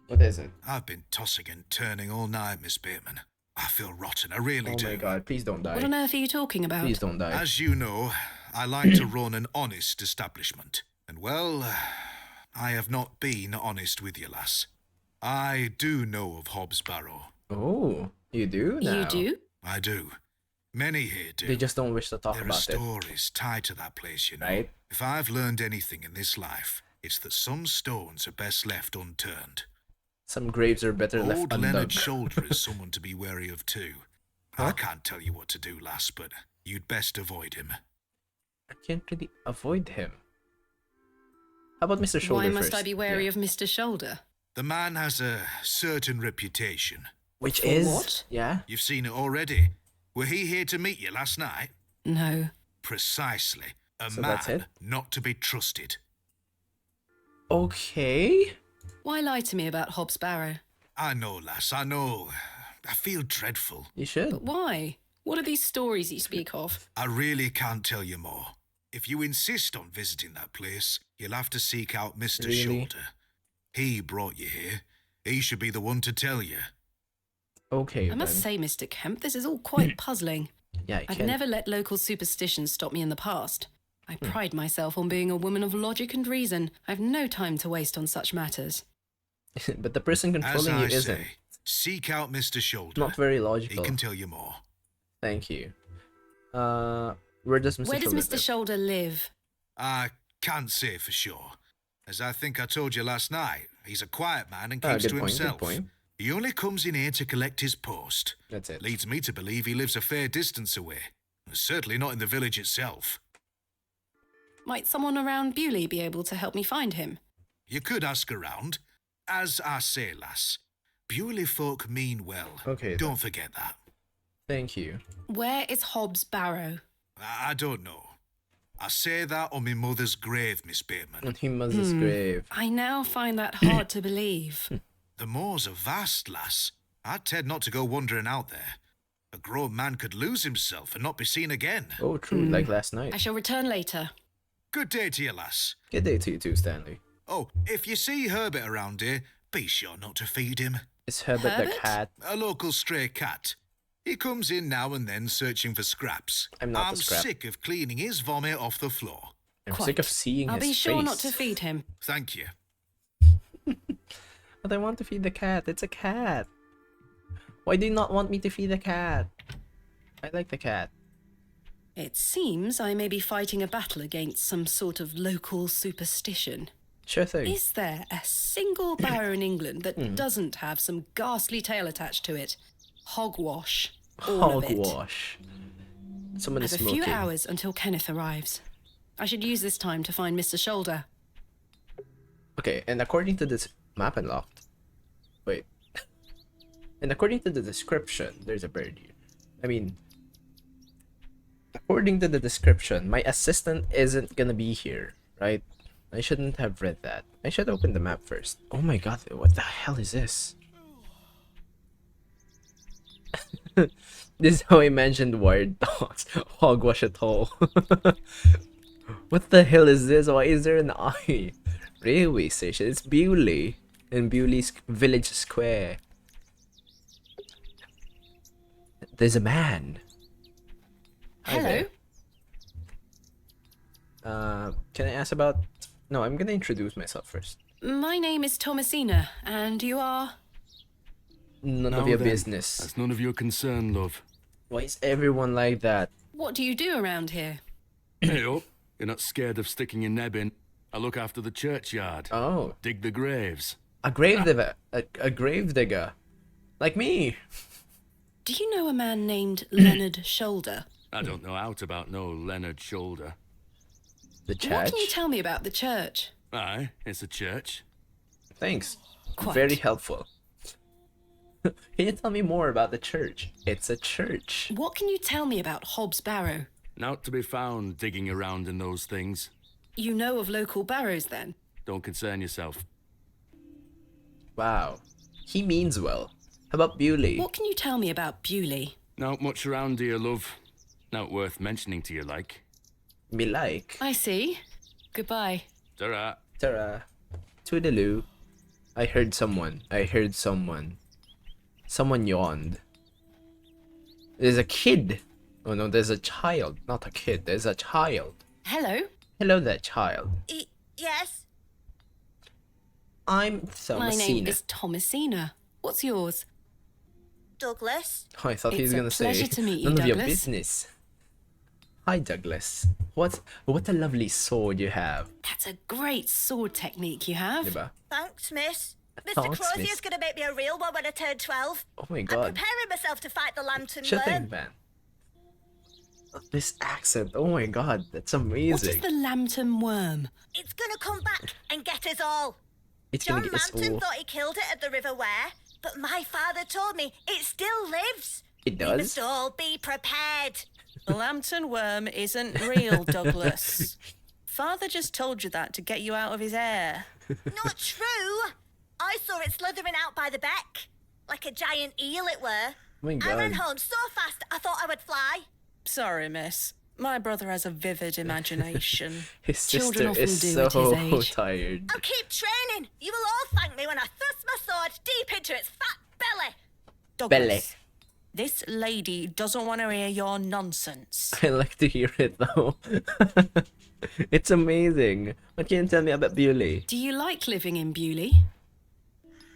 What is it? I've been tossing and turning all night, Miss Bateman. I feel rotten, I really Oh do. my god, please don't die. What on earth are you talking about? Please don't die. As you know, I like to run an honest establishment. And well, I have not been honest with you, lass. I do know of Hobbs Barrow. Oh, you do now? You do? I do. Many here do. They just don't wish to talk There are about it. stories tied to that place, you know. Right. If I've learned anything in this life, it's that some stones are best left unturned. Some graves are better left Old Leonard undug. Shoulder is someone to be wary of too. I Huh? can't tell you what to do, lass, but you'd best avoid him. I can't really avoid him. How about Mr. Shoulder Why must first? I be wary Yeah. of Mr. Shoulder? The man has a certain reputation. Which For is what? Yeah. You've seen it already. Were he here to meet you last night? No. Precisely. A So man that's it? not to be trusted. Okay. Why lie to me about Hobbs Barrow? I know, lass, I know. I feel dreadful. You should. But why? What are these stories you speak of? I really can't tell you more. If you insist on visiting that place, you'll have to seek out Mr. Really? Shoulder. He brought you here. He should be the one to tell you. Okay. I must then. say, Mr. Kemp, this is all quite puzzling. Yeah, I I've can. never let local superstitions stop me in the past. I pride myself on being a woman of logic and reason. I've no time to waste on such matters. But the person As controlling I you isn't. say, seek out Mr. Shoulder. Not very He logical. can tell you more. Thank you. Where does Mr. Where does Shoulder Mr. live? Shoulder live? I can't say for sure. As I think I told you last night, he's a quiet man and Ah, keeps good to point, good himself. point. He only comes in here to collect his post. That's it. Leads me to believe he lives a fair distance away. Certainly not in the village itself. Might someone around Bewley be able to help me find him? You could ask around. As I say, lass, Bewley folk mean well. Okay, then. Don't forget that. Thank you. Where is Hobbs Barrow? I don't know. I say that on my mother's grave, Miss Bateman. On his grave. I now find that hard to believe. The moors are vast, lass. I'd tend not to go wandering out there. A grown man could lose himself and not be seen again. Oh, true. Like last night. I shall return later. Good day to you, lass. Good day to you too, Stanley. Oh, if you see Herbert around here, be sure not to feed him. Is Herbert the Herbert? cat? A local stray cat. He comes in now and then searching for scraps. I'm not the scrap. sick of cleaning his vomit off the floor. I'm Quite. sick of seeing I'll his be sure face. not to feed him. Thank you. But I want to feed the cat. It's a cat. Why do you not want me to feed the cat? I like the cat. It seems I may be fighting a battle against some sort of local superstition. Sure thing. Is there a single barrow in England that doesn't have some ghastly tale attached to it? Hogwash. All of it. Hogwash. Someone I've is a smoking. few hours until Kenneth arrives. I should use this time to find Mr. Shoulder. Okay, and according to this map unlocked. Wait. And according to the description, there's a bird here. I mean, according to the description, my assistant isn't gonna be here, right? I shouldn't have read that. I should open the map first. Oh my god, what the hell is this? This is how I mentioned wired thoughts. Hogwash at all. What the hell is this? Why is there an eye? Railway station. It's Bewley. In Bewley's village square. There's a man. Hi Hello. there. Can I ask about... No, I'm gonna introduce myself first. My name is Thomasina, and you are... None Now of your then, business. That's none of your concern, love. Why is everyone like that? What do you do around here? Hey up. You're not scared of sticking your neb in. I look after the churchyard. Oh, Dig the graves. a grave digger. A grave digger. Like me. Do you know a man named Leonard Shoulder? I don't know out about no Leonard Shoulder. The What church? can you tell me about the church? Aye, it's a church. Thanks. Quite. Very helpful. Can you tell me more about the church? It's a church. What can you tell me about Hobbs Barrow? Not to be found digging around in those things. You know of local barrows then? Don't concern yourself. Wow. He means well. How about Bewley? What can you tell me about Bewley? Not much around here, love. Not worth mentioning to you, like. Me like. I see. Goodbye. Ta-ra. Tara. Toodaloo. I heard someone. Someone yawned. There's a kid. Oh no, there's a child. Not a kid, there's a child. Hello. Hello there, child. Yes? I'm My name Thomasina. is Thomasina. What's yours? Douglas? Oh, I thought he was It's a gonna say pleasure to meet you, none of your Douglas. business. Hi, Douglas. What a lovely sword you have. That's a great sword technique you have. Diba? Thanks, miss. Mr. Thanks, Crozier's miss. gonna make me a real one when I turn 12. Oh my I'm god. preparing myself to fight the lantern Shut worm. up, man. This accent, oh my god, that's What is amazing. the lambton worm? It's gonna come back and get us all. It's John gonna get us Lambton all. thought he killed it at the River Ware, but my father told me it still lives. It We does? must all be prepared. The lantern worm isn't real, Douglas. Father just told you that to get you out of his hair. Not true. I saw it slithering out by the beck. Like a giant eel it were. Oh my I ran god. home so fast I thought I would fly. Sorry, miss. My brother has a vivid imagination. His Children sister often is do so at his age. tired. I'll keep training. You will all thank me when I thrust my sword deep into its fat belly. Douglas, Belly. this lady doesn't want to hear your nonsense. I like to hear it though. It's amazing. What can you tell me about Bewley? Do you like living in Bewley?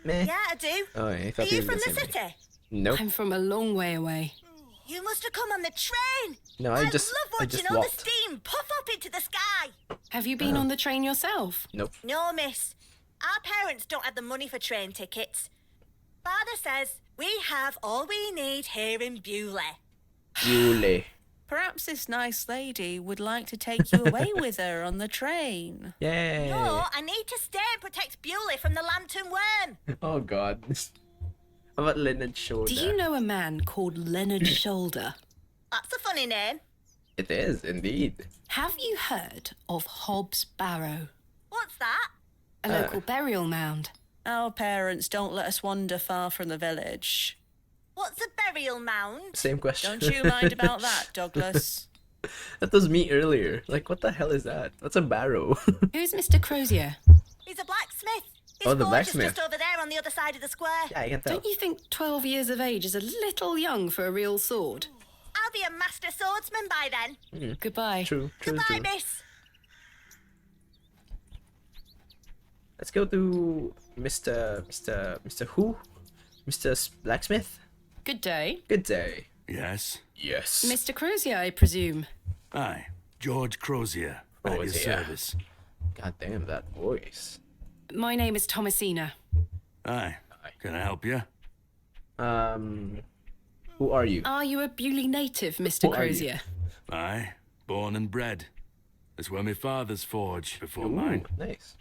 Meh. Yeah, I do. Oh, I Are thought he you was from gonna the say me. city? Nope. I'm from a long way away. You must have come on the train. No, I love just watching all walked. the steam puff up into the sky. Have you been on the train yourself? Nope. No, miss. Our parents don't have the money for train tickets. Father says we have all we need here in Bewley. Bewley. Perhaps this nice lady would like to take you away with her on the train. Yay. No, I need to stay and protect Bewley from the lantern worm. Oh god. How about Leonard Shoulder? Do you know a man called Leonard Shoulder? That's a funny name. It is, indeed. Have you heard of Hobbs Barrow? What's that? A local burial mound. Our parents don't let us wander far from the village. What's a burial mound? Same question. Don't you mind about that, Douglas? That was me earlier. Like, what the hell is that? That's a barrow. Who's Mr. Crozier? He's a blacksmith. His Oh, the forge is blacksmith. just over there on the other side of the square. Yeah, I can tell. Don't you think 12 years of age is a little young for a real sword? I'll be a master swordsman by then. Goodbye. True, true, Goodbye, true. miss. Let's go to Mr. Who? Mr. Blacksmith? Good day. Good day. Yes? Yes. Mr. Crozier, I presume. Aye. George Crozier. At your Crozier. service. God damn that voice. My name is Thomasina. Aye. Can I help you? Who are you? Are you a Bewley native, Mr. Who are you? Crozier? Aye. Born and bred. That's where my father's forge before Ooh, mine. nice.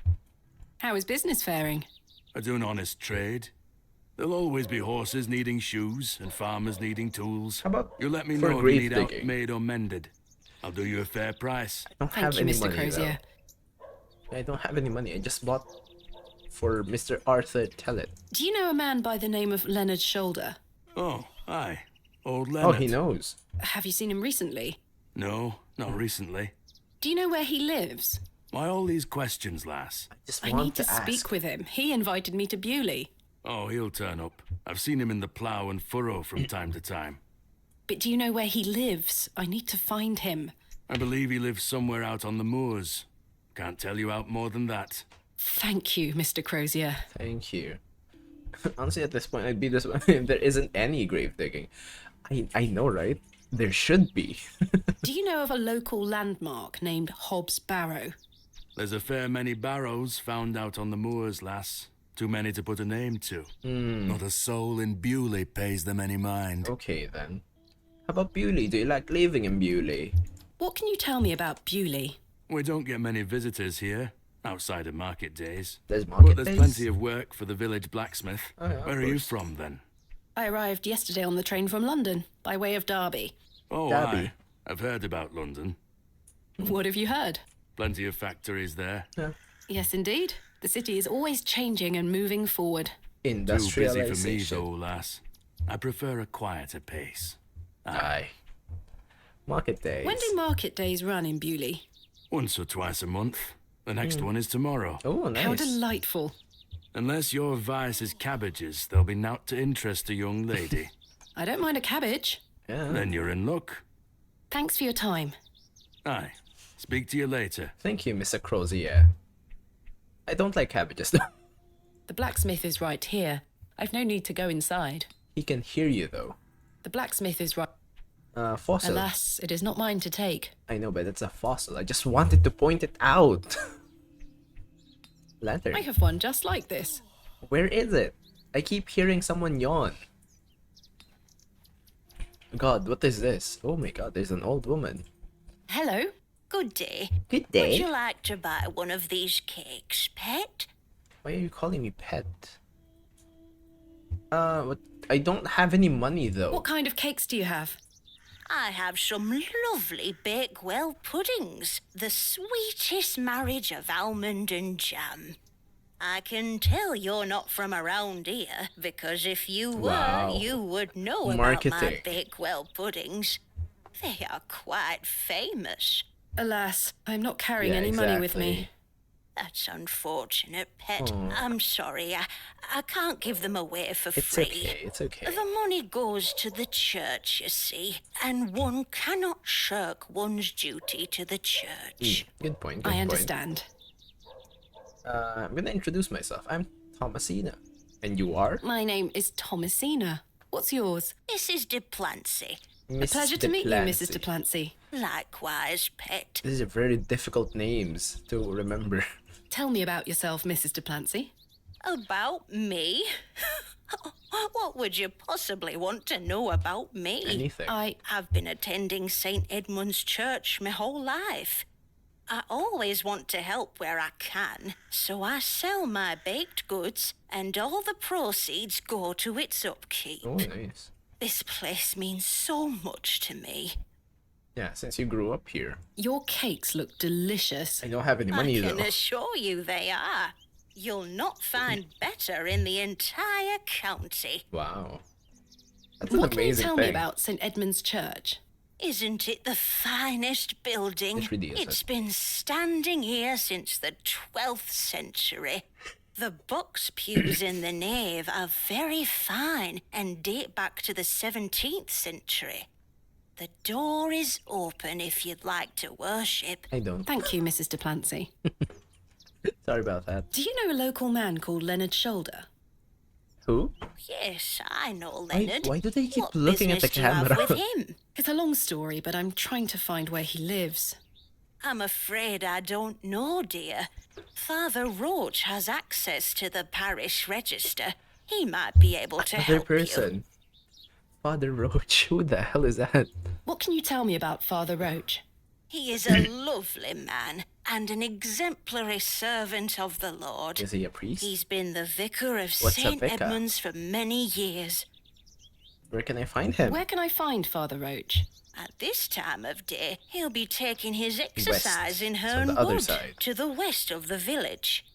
How is business faring? I do an honest trade. There'll always be horses needing shoes and farmers needing tools. How about You let me for know if you grave need digging? outmade or mended. I'll do you a fair price. I don't Thank have you, any Mr. money Crozier. though. I don't have any money. I just bought for Mr. Arthur Tellett. Do you know a man by the name of Leonard Shoulder? Oh, aye. Old Oh, Leonard. he knows. Have you seen him recently? No, not recently. Do you know where he lives? Why all these questions, lass? Just I want need to ask. speak with him. He invited me to Bewley. Oh, he'll turn up. I've seen him in the plough and furrow from time to time. But do you know where he lives? I need to find him. I believe he lives somewhere out on the moors. Can't tell you out more than that. Thank you, Mr. Crozier. Thank you. Honestly, at this point, I'd be disappointed if there isn't any grave digging. I know, right? There should be. Do you know of a local landmark named Hobbs Barrow? There's a fair many barrows found out on the moors, lass. Too many to put a name to. Not a soul in Bewley pays them any mind. Okay, then. How about Bewley? Do you like living in Bewley? What can you tell me about Bewley? We don't get many visitors here, outside of market days. There's market But there's days? plenty of work for the village blacksmith. Oh, yeah, of Where are you course. from, then? I arrived yesterday on the train from London, by way of Derby. Oh, Derby. aye. I've heard about London. What have you heard? Plenty of factories there. Yeah. Yes, indeed. The city is always changing and moving forward. Too busy for me, Industrialization. though, lass. I prefer a quieter pace. Aye. Market days. When do market days run in Bewley? Once or twice a month. The next one is tomorrow. Oh, nice. How delightful. Unless your vice is cabbages, there'll be naught to interest a young lady. I don't mind a cabbage. Yeah. Then you're in luck. Thanks for your time. Aye. Speak to you later. Thank you, Mr. Crozier. I don't like cabbages though. The blacksmith is right here. I've no need to go inside. He can hear you though. The blacksmith is right. Fossil. Alas, it is not mine to take. I know, but it's a fossil. I just wanted to point it out. Lantern. I have one just like this. Where is it? I keep hearing someone yawn. God, what is this? Oh my god, there's an old woman. Hello. Good day. Good Would day. you like to buy one of these cakes, pet? Why are you calling me pet? What? I don't have any money though. What kind of cakes do you have? I have some lovely Bakewell puddings, the sweetest marriage of almond and jam. I can tell you're not from around here, because if you were, Wow. you would know about my Marketing. Bakewell puddings. They are quite famous. Alas, I'm not carrying Yeah, any money with exactly. me. That's unfortunate, pet. Aw. I'm sorry. I can't give them away for It's free. okay, it's okay. The money goes to the church, you see, and one cannot shirk one's duty to the church. Good point, good I point. understand. I'm gonna introduce myself. I'm Thomasina. And you are? My name is Thomasina. What's yours? Mrs. Duplancy. Miss Pleasure to meet you, Mrs. Duplancy. Duplancy. Likewise, pet. These are very difficult names to remember. Tell me about yourself, Mrs. Duplancy. About me? What would you possibly want to know about me? Anything. I've been attending St. Edmund's Church my whole life. I always want to help where I can, so I sell my baked goods, and all the proceeds go to its upkeep. Oh, nice. This place means so much to me. Yeah, since you grew up here. Your cakes look delicious. I don't have any money I can though. assure you they are. You'll not find better in the entire county. Wow. That's an What can you amazing tell thing. me about St. Edmund's Church? Isn't it the finest building? It really is. It's been standing here since the 12th century. The box pews in the nave are very fine and date back to the 17th century. The door is open if you'd like to worship. I don't. Thank you, Mrs. Duplancy. Sorry about that. Do you know a local man called Leonard Shoulder? Who? Yes, I know Why- Leonard. why do they keep What looking at the business do you have camera? with him? It's a long story, but I'm trying to find where he lives. I'm afraid I don't know, dear. Father Roach has access to the parish register. He might be able to Other help you. person. Father Roach. Who the hell is that? What can you tell me about Father Roach? He is a lovely man and an exemplary servant of the Lord. Is he a priest? He's been the vicar of What's a St. vicar? Edmunds for many years. Where can I find him? Where can I find Father Roach? At this time of day, he'll be taking his exercise in so Herne the other Wood, side. to the west of the village.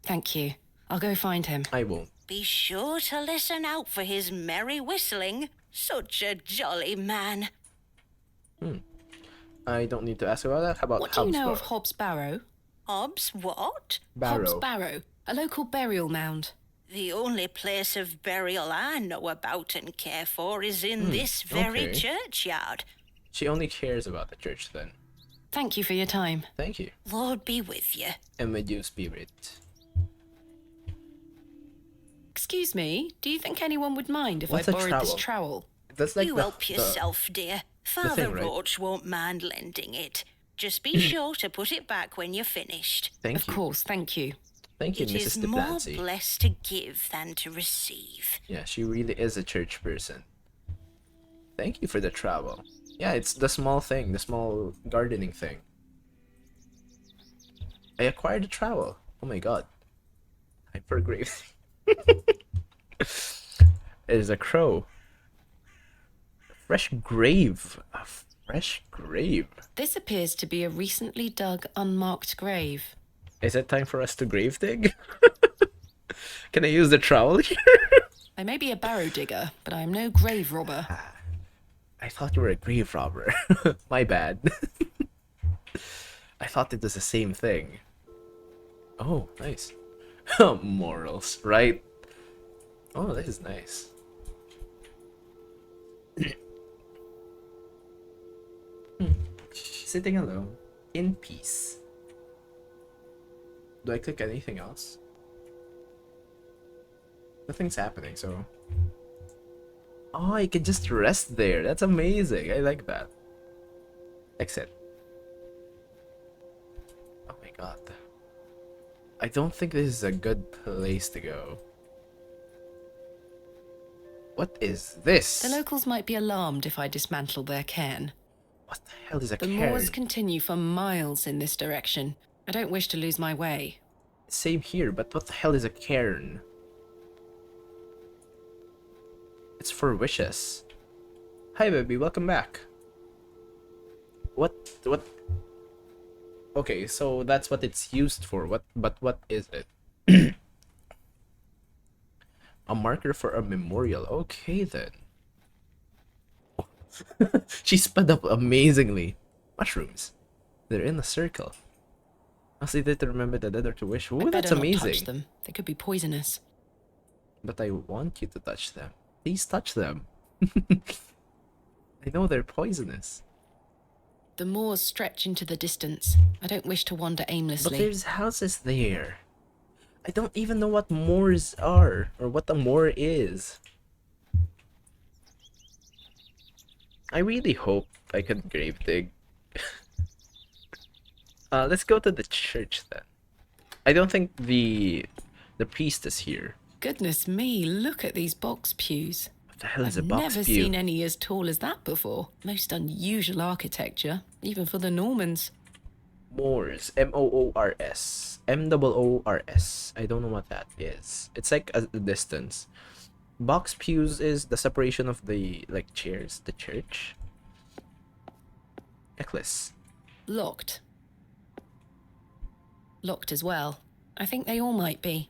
Thank you. I'll go find him. I won't. Be sure to listen out for his merry whistling. Such a jolly man. I don't need to ask about that. How about What do you know of Habsburg? Hobbs Barrow? Hobbs what? Hobbs Barrow. Barrow, a local burial mound. The only place of burial I know about and care for is in this very okay. churchyard. She only cares about the church then. Thank you for your time. Thank you. Lord be with you. And with your spirit. Excuse me, do you think anyone would mind if What's I a borrowed this trowel? trowel? That's like You the, help yourself, dear. Father thing, right? Roach won't mind lending it. Just be sure to put it back when you're finished. Thank Of you. course, thank you. Thank you, It Mrs. is more Diplancy. blessed to give than to receive. Yeah, she really is a church person. Thank you for the trowel. Yeah, it's the small thing, the small gardening thing. I acquired a trowel. Oh my god. Hypergrave. It is a crow. A fresh grave. A fresh grave. This appears to be a recently dug, unmarked grave. Is it time for us to grave dig? Can I use the trowel here? I may be a barrow digger, but I am no grave robber. I thought you were a grave robber. My bad. I thought it was the same thing. Oh, nice. Morals, right? Oh, this is nice. Sitting alone, in peace. Do I click anything else? Nothing's happening, so... Oh, I can just rest there. That's amazing. I like that. Exit. Oh my god. I don't think this is a good place to go. What is this? The locals might be alarmed if I dismantle their cairn. What the hell is a The cairn? moors continue for miles in this direction. I don't wish to lose my way. Same here, but what the hell is a cairn? It's for wishes. Hi baby, welcome back. What? Okay, so that's what it's used for. But what is it? A marker for a memorial. Okay then. She sped up amazingly. Mushrooms. They're in a circle. I'll say that to remember the dead or to wish. Ooh, I'd that's better not amazing. touch them. They could be poisonous. But I want you to touch them. Please touch them. I know they're poisonous. The moors stretch into the distance. I don't wish to wander But aimlessly. there's houses there. I don't even know what moors are, or what a moor is. I really hope I could grave dig. Let's go to the church then. I don't think the priest is here. Goodness me, look at these box pews. What the hell is I've a box never pew? seen any as tall as that before. Most unusual architecture, even for the Normans. Moors. M-O-O-R-S. M-O-O-R-S. I don't know what that is. It's like a distance. Box pews is the separation of the, like, chairs. The church. Necklace. Locked. Locked as well. I think they all might be.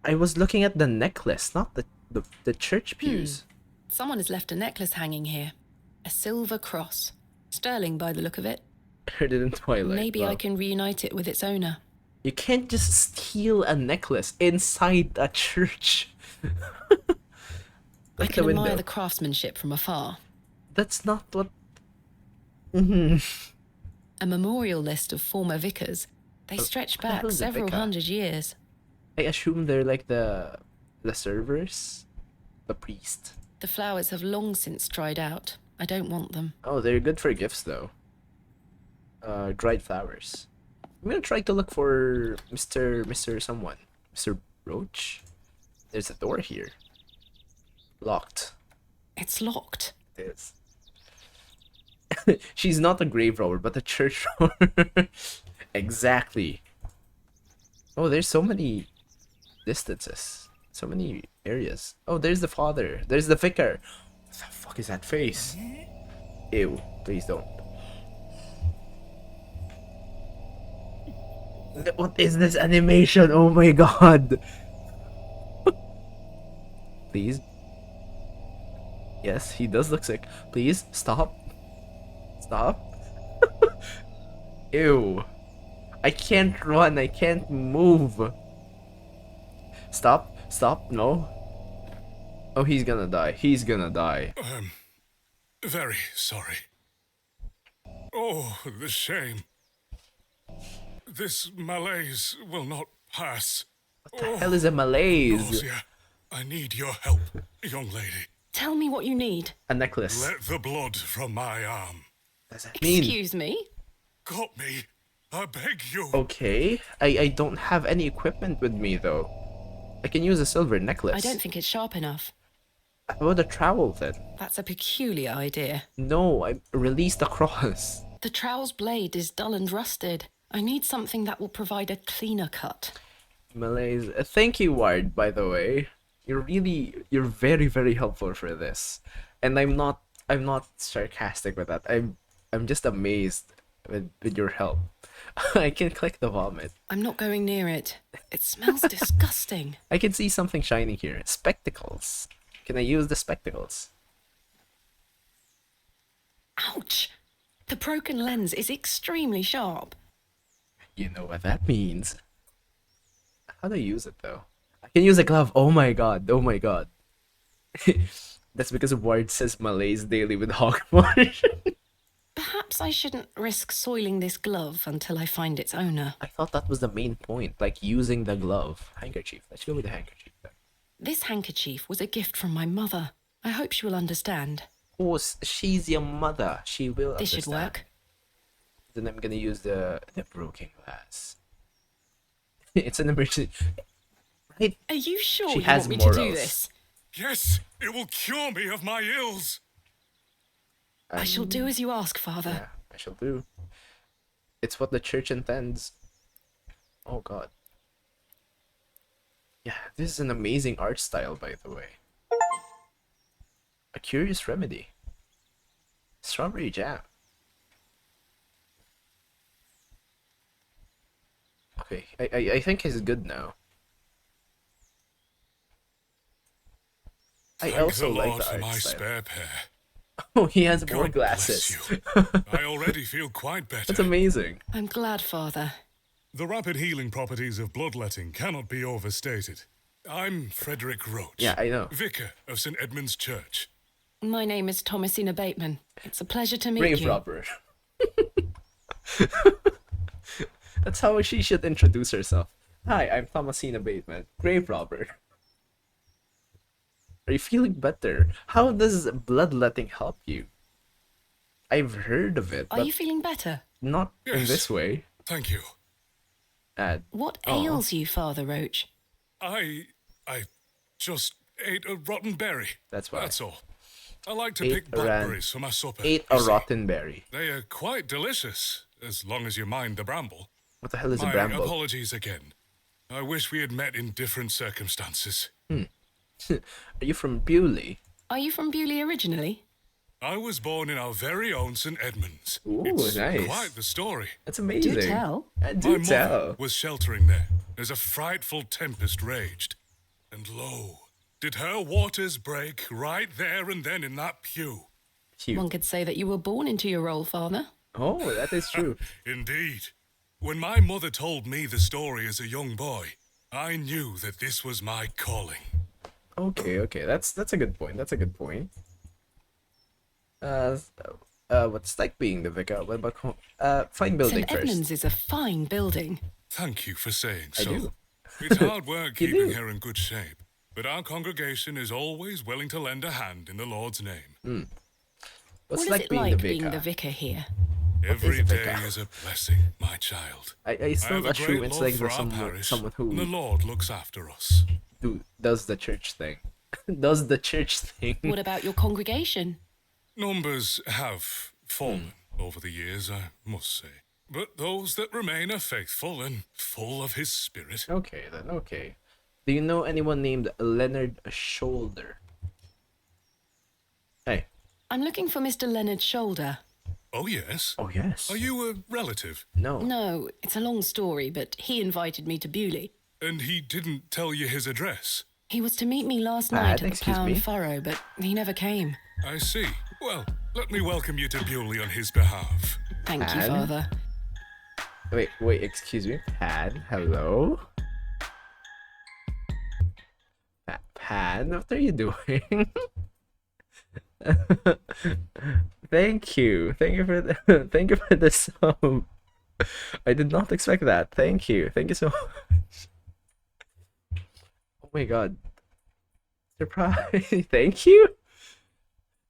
I was looking at the necklace, not the church pews. Someone has left a necklace hanging here. A silver cross. Sterling by the look of it. Heard it in Twilight. Maybe Wow. I can reunite it with its owner. You can't just steal a necklace inside a church. I Look can the admire window. the craftsmanship from afar. That's not what... A memorial list of former vicars. They stretch what the hell back is a several vicar? 100 years. I assume they're like the servers? The priest? The flowers have long since dried out. I don't want them. Oh, they're good for gifts though. Dried flowers. I'm gonna try to look for Mr. someone. Mr. Roach? There's a door here. Locked. It's locked. It is. She's not a grave robber, but a church robber. Exactly. Oh, there's so many distances. So many areas. Oh, there's the father. There's the vicar. What the fuck is that face? Ew. Please don't. What is this animation? Oh my god. Please. Yes, he does look sick. Please, stop. Stop. Ew. I can't run. I can't move. Stop. Stop. No. Oh, he's gonna die. He's gonna die. Very sorry. Oh, the shame. This malaise will not pass. What the hell is a malaise? Nausea, I need your help, young lady. Tell me what you need. A necklace. Let the blood from my arm. What does that mean? Excuse me? Got me. I beg you. Okay. I don't have any equipment with me though. I can use a silver necklace. I don't think it's sharp enough. How about a trowel then? That's a peculiar idea. No, I released the cross. The trowel's blade is dull and rusted. I need something that will provide a cleaner cut. Malaise. Thank you, Ward, by the way. You're very, very helpful for this. And I'm not sarcastic with that. I'm just amazed with your help. I can click the vomit. I'm not going near it. It smells disgusting. I can see something shining here. Spectacles. Can I use the spectacles? Ouch! The broken lens is extremely sharp. You know what that means. How do I use it though? I can use a glove. Oh my god. Oh my god. That's because Ward says malaise daily with hogwash. Perhaps I shouldn't risk soiling this glove until I find its owner. I thought that was the main point, like using the glove. Handkerchief. Let's go with the handkerchief then. This handkerchief was a gift from my mother. I hope she will understand. Oh, she's your mother. She will This understand. should work. Then I'm gonna use the broken glass. It's an emergency. Right? Are you sure She you has want me to do morals. this? Yes, it will cure me of my ills. I shall do as you ask, Father. Yeah, I shall do. It's what the church intends. Oh god. Yeah, this is an amazing art style, by the way. A curious remedy. Strawberry jam. Okay, I think he's good now. I Thank also the like Lord the for art my style. spare pair. Oh, he has more God bless glasses. you. I already feel quite better. That's amazing. I'm glad, Father. The rapid healing properties of bloodletting cannot be overstated. I'm Frederick Roach. Yeah, I know. Vicar of St. Edmund's Church. My name is Thomasina Bateman. It's a pleasure to meet Grave you. robber. That's how she should introduce herself. Hi, I'm Thomasina Bateman, grave robber. Are you feeling better? How does bloodletting help you? I've heard of it, Are but you feeling better? not in Yes. this way. Thank you. What Aw. ails you, Father Roach? I just ate a rotten berry. That's why. That's all. I like to Ate pick a ran- blackberries for my supper. Ate you a see. rotten berry. They are quite delicious, as long as you mind the bramble. What the hell is a My bramble? apologies again. I wish we had met in different circumstances. Are you from Bewley? Are you from Bewley originally? I was born in our very own St. Edmunds. Ooh, It's nice. quite the story. That's amazing. Do tell. Do My tell. mother was sheltering there as a frightful tempest raged. And lo, did her waters break right there and then in that pew. Cute. One could say that you were born into your role, Father. Oh, that is true. Indeed. When my mother told me the story as a young boy, I knew that this was my calling. Okay, that's a good point. That's a good point. What's like being the vicar? What about fine building St. first. Edmunds is a fine building. Thank you for saying I so. do. It's hard work You keeping do. her in good shape, but our congregation is always willing to lend a hand in the Lord's name. What's What is like it being like the vicar? being the vicar here? Every a day vicar? is a blessing, my child. I still have a assume great it's love like for there's our someone, parish, someone and the who Lord looks after us. does the church thing. Does the church thing. What about your congregation? Numbers have fallen over the years, I must say. But those that remain are faithful and full of his spirit. Okay then, okay. Do you know anyone named Leonard Shoulder? Hey. I'm looking for Mr. Leonard Shoulder. Oh, yes. Oh yes. Are you a relative? No. No, it's a long story, but he invited me to Bewley. And he didn't tell you his address? He was to meet me last night at the excuse Plough me? and Furrow, but he never came. I see. Well, let me welcome you to Bewley on his behalf. Thank you, Anne? Father. Wait, excuse me. Pan, hello? Pan, what are you doing? Thank you for the thank you for the sub. I did not expect that. Thank you so much. Oh my god. Surprise! Thank you.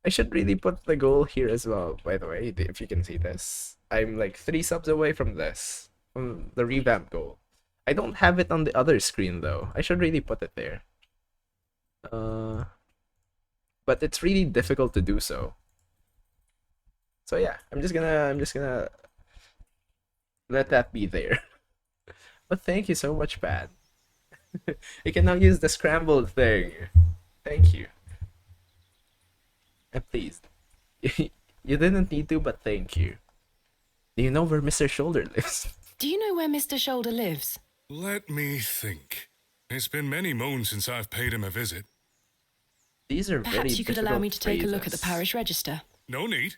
I should really put the goal here as well. By the way, if you can see this, I'm like 3 subs away from this, from the revamp goal. I don't have it on the other screen though. I should really put it there. But it's really difficult to do so. So yeah, I'm just gonna let that be there. But thank you so much, Pat. You can now use the scrambled thing. Thank you. And please, you didn't need to, but thank you. Do you know where Mr. Shoulder lives? Do you know where Mr. Shoulder lives? Let me think. It's been many moons since I've paid him a visit. These are very Perhaps you could allow me to difficult take a look at the phrases. parish register. No need.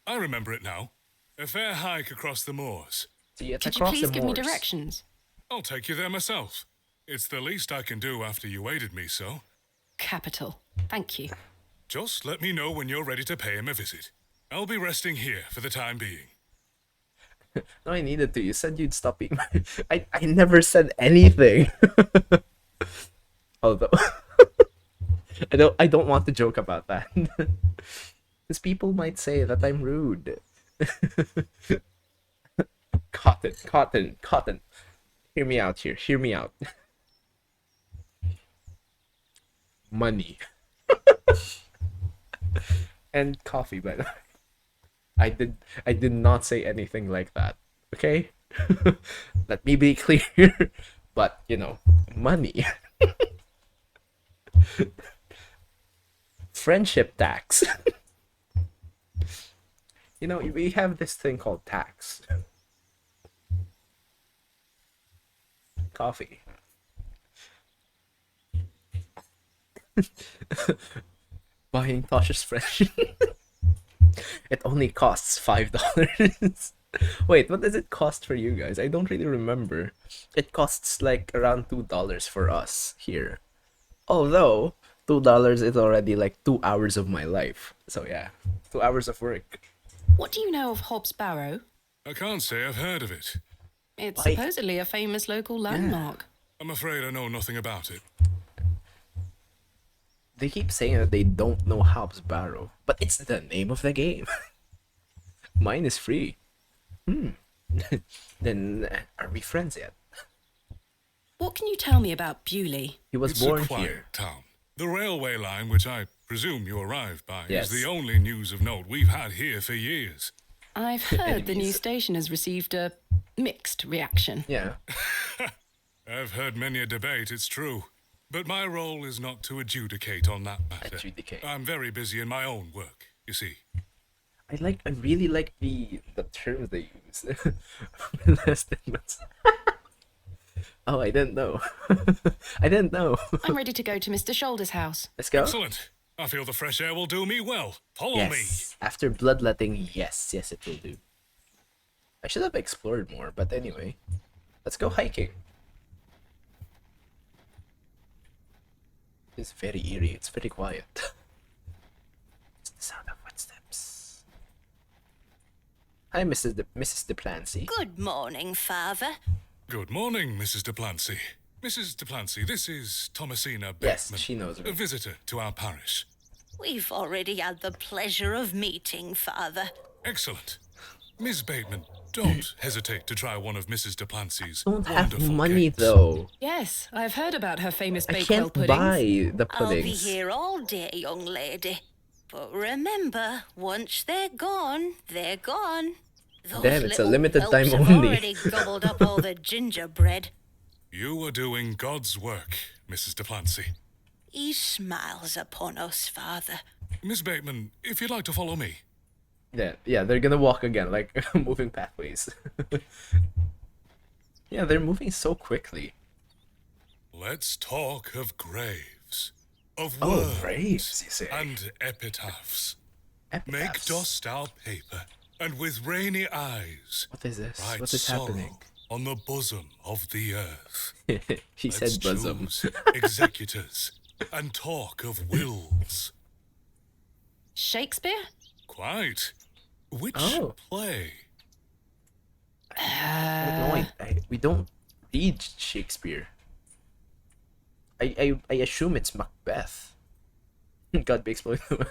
I remember it now. A fair hike across the moors. See, it's Could you across please the give me moors. directions? I'll take you there myself. It's the least I can do after you aided me so. Capital. Thank you. Just let me know when you're ready to pay him a visit. I'll be resting here for the time being. No, I needed to. You said you'd stop being. I never said anything. Although I don't want to joke about that. Because people might say that I'm rude. Cotton. Hear me out here. Hear me out. Money. And coffee, by the way. I did not say anything like that. Okay? Let me be clear. But, you know, money. Friendship tax. You know, we have this thing called tax. Coffee. Buying Tosh's friendship. It only costs $5. Wait, what does it cost for you guys? I don't really remember. It costs like around $2 for us here. Although $2 is already like 2 hours of my life. So yeah, 2 hours of work. What do you know of Hobbs Barrow? I can't say I've heard of it. It's Why- supposedly a famous local landmark. I'm afraid I know nothing about it. They keep saying that they don't know Hobbs Barrow, but it's the name of the game. Mine is free. Then are we friends yet? What can you tell me about Bewley? He was It's born a quiet here. town. The railway line, which I presume you arrived by, Yes. is the only news of note we've had here for years. I've heard the new Enemies. station has received a mixed reaction. Yeah. I've heard many a debate, it's true. But my role is not to adjudicate on that matter. Adjudicate. I'm very busy in my own work, you see. I really like the terms they use. Less than months. Oh, I didn't know. I didn't know. I'm ready to go to Mr. Shoulder's house. Let's go. Excellent. I feel the fresh air will do me well. Follow me. Yes. After bloodletting, yes, it will do. I should have explored more, but anyway. Let's go hiking. It's very eerie, it's very quiet. It's the sound of footsteps. Hi, Mrs. Duplancy. Good morning, Father. Good morning, Mrs. Duplancy. Mrs. Duplancy, this is Thomasina Bateman, Yes, she knows a me. visitor to our parish. We've already had the pleasure of meeting, Father. Excellent. Miss Bateman, don't hesitate to try one of Mrs. Duplancy's Don't have wonderful money cakes. though. Yes, I've heard about her famous I Bakewell can't puddings. buy the I'll be puddings. here all day, young lady. But remember, once they're gone, they're gone. Those Damn, it's a little limited whelps time have only. already gobbled up all the gingerbread. You are doing God's work, Mrs. Duplancy. He smiles upon us, Father. Miss Bateman, if you'd like to follow me. Yeah, they're gonna walk again, like moving pathways. Yeah, they're moving so quickly. Let's talk of graves, of Oh, words, graves, you say. and epitaphs. Make Epitaphs. dust our paper, and with rainy eyes, What is this? write What is sorrow happening? on the bosom of the earth. He Let's said bosom. choose executors and talk of wills. Shakespeare? Quite. Which Oh. play? No, we don't read Shakespeare. I assume it's Macbeth. God be exploiting.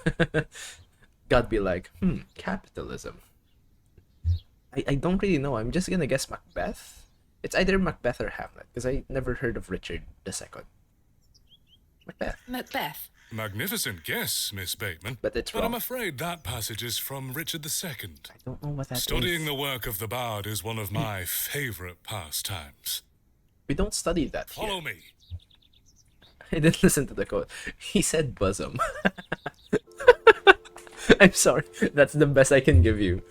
God be like, capitalism. I don't really know. I'm just gonna guess Macbeth. It's either Macbeth or Hamlet, because I never heard of Richard II. Macbeth. Macbeth. Magnificent guess, Miss Bateman. But it's wrong. I'm afraid that passage is from Richard II. I don't know what that Studying is. the work of the bard is one of my favorite pastimes. We don't study that here. Follow me. I didn't listen to the quote. He said bosom. I'm sorry. That's the best I can give you.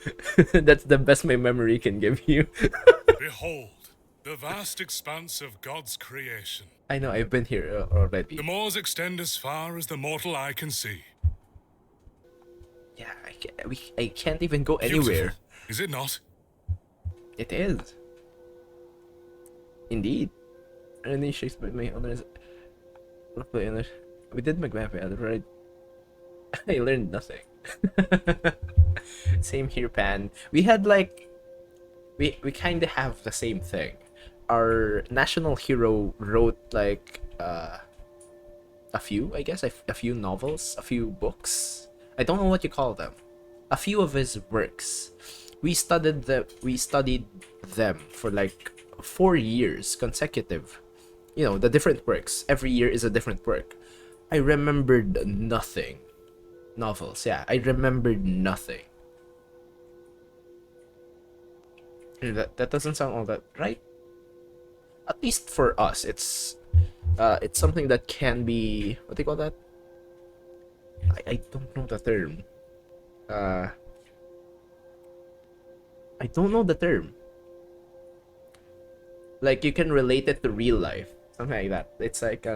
That's the best my memory can give you. Behold, the vast expanse of God's creation. I know, I've been here already. The moors extend as far as the mortal eye can see. Yeah, I can't even go anywhere. Beautiful, is it not? It is. Indeed. Any Shakespeare my honors. We did Macbeth, right? I learned nothing. Same here, Pan. We had like we kind of have the same thing. Our national hero wrote like a few, I guess, a few novels, a few books. I don't know what you call them. A few of his works. We studied them for like 4 years consecutive. You know, the different works. Every year is a different work. I remembered nothing. Novels, yeah. I remembered nothing. That doesn't sound all that right. At least for us, it's something that can be, what do you call that? I don't know the term. I don't know the term. Like, you can relate it to real life, something like that. It's like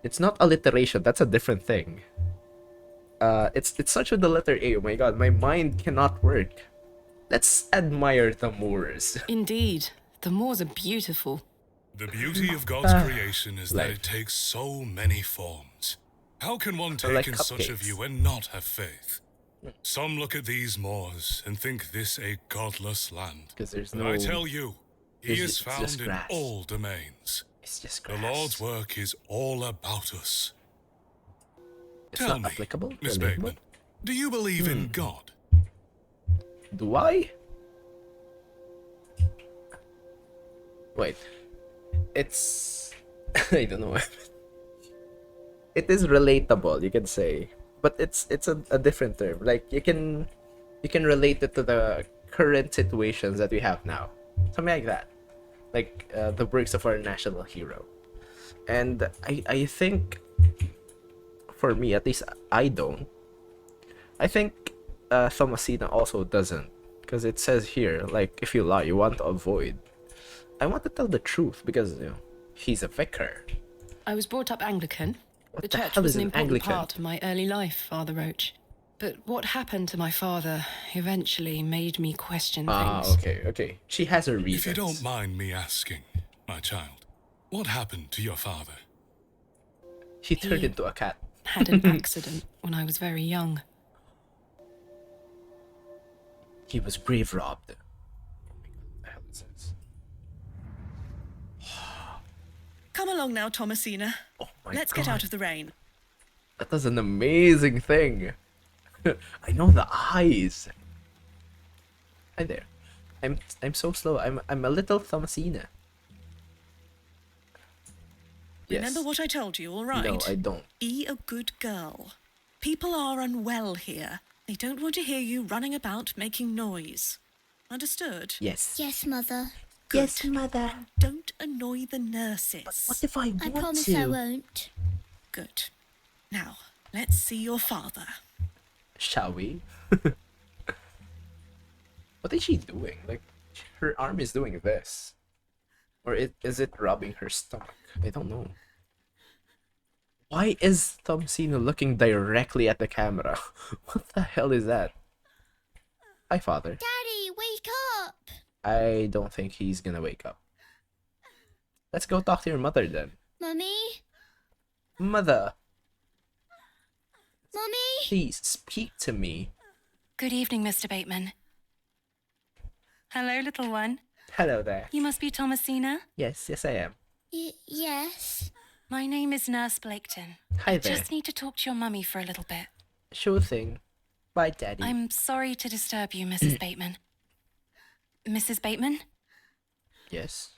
it's not alliteration. That's a different thing. It's such with the letter A. Oh my god, my mind cannot work. Let's admire the moors. Indeed, the moors are beautiful. The beauty of God's creation is that it takes so many forms. How can one take like in such a cupcakes. view and not have faith? Some look at these moors and think this a godless land. Because there's But no. I tell you, he It's is just found in grass. all domains. It's just The grass. Lord's work is all about us. It's Tell not me, applicable. Miss relatable. Bateman, do you believe in God? Do I? Wait. It's I don't know. It is relatable, you can say, but it's a different term. Like you can relate it to the current situations that we have now, something like that. Like the works of our national hero, and I think for me at least I don't. I think Thomasina also doesn't, because it says here like if you lie you want to avoid. I want to tell the truth because you know he's a vicar. I was brought up Anglican. What The the church hell was is an an important Anglican? part of my early life, Father Roach. But what happened to my father eventually made me question things. Okay. She has her If reasons. you don't mind me asking, my child, what happened to your father? He turned He- into a cat. Had an accident when I was very young. He was grave robbed. What the hell is this? Come along now, Thomasina. Oh my Let's god. get out of the rain. That is an amazing thing. I know the eyes. Hi there. I'm so slow. I'm a little Thomasina. Yes. Remember what I told you, all right? No, I don't. Be a good girl. People are unwell here. They don't want to hear you running about making noise. Understood? Yes. Yes, Mother. Yes, mother. Don't annoy the nurses. What if I want I promise to? I won't. Good. Now, let's see your father. Shall we? What is she doing? Like, her arm is doing this. Or is it rubbing her stomach? I don't know. Why is Thomasina looking directly at the camera? What the hell is that? Hi, father. Daddy, wake up! I don't think he's gonna wake up. Let's go talk to your mother then. Mummy? Mother, Mummy? please speak to me. Good evening, Mr. Bateman. Hello, little one. Hello there. You must be Thomasina. Yes, I am. Yes. My name is Nurse Blaketon. Hi there. Just need to talk to your mummy for a little bit. Sure thing. Bye, Daddy. I'm sorry to disturb you, Mrs. Bateman. Mrs. Bateman? Yes.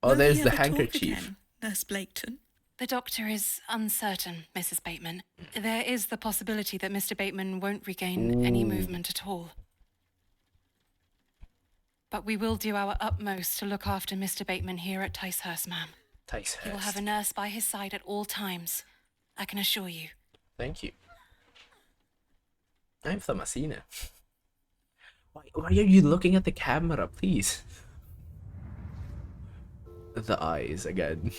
Oh, Will there's we the ever talk handkerchief. again, Nurse Blaketon? The doctor is uncertain, Mrs. Bateman. There is the possibility that Mr. Bateman won't regain any movement at all. But we will do our utmost to look after Mr. Bateman here at Ticehurst, ma'am. He will have a nurse by his side at all times. I can assure you. Thank you. I'm Thomasina. Why are you looking at the camera, please? The eyes again.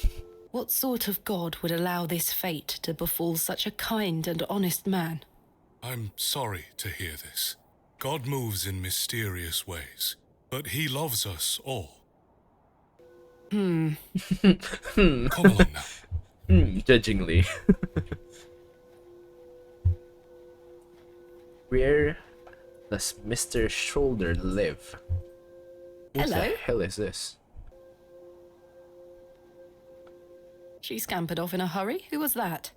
What sort of god would allow this fate to befall such a kind and honest man? I'm sorry to hear this. God moves in mysterious ways, but he loves us all. Come along now. Judgingly. Where does Mr. Shoulder live? Who Hello? the hell is this? She scampered off in a hurry. Who was that?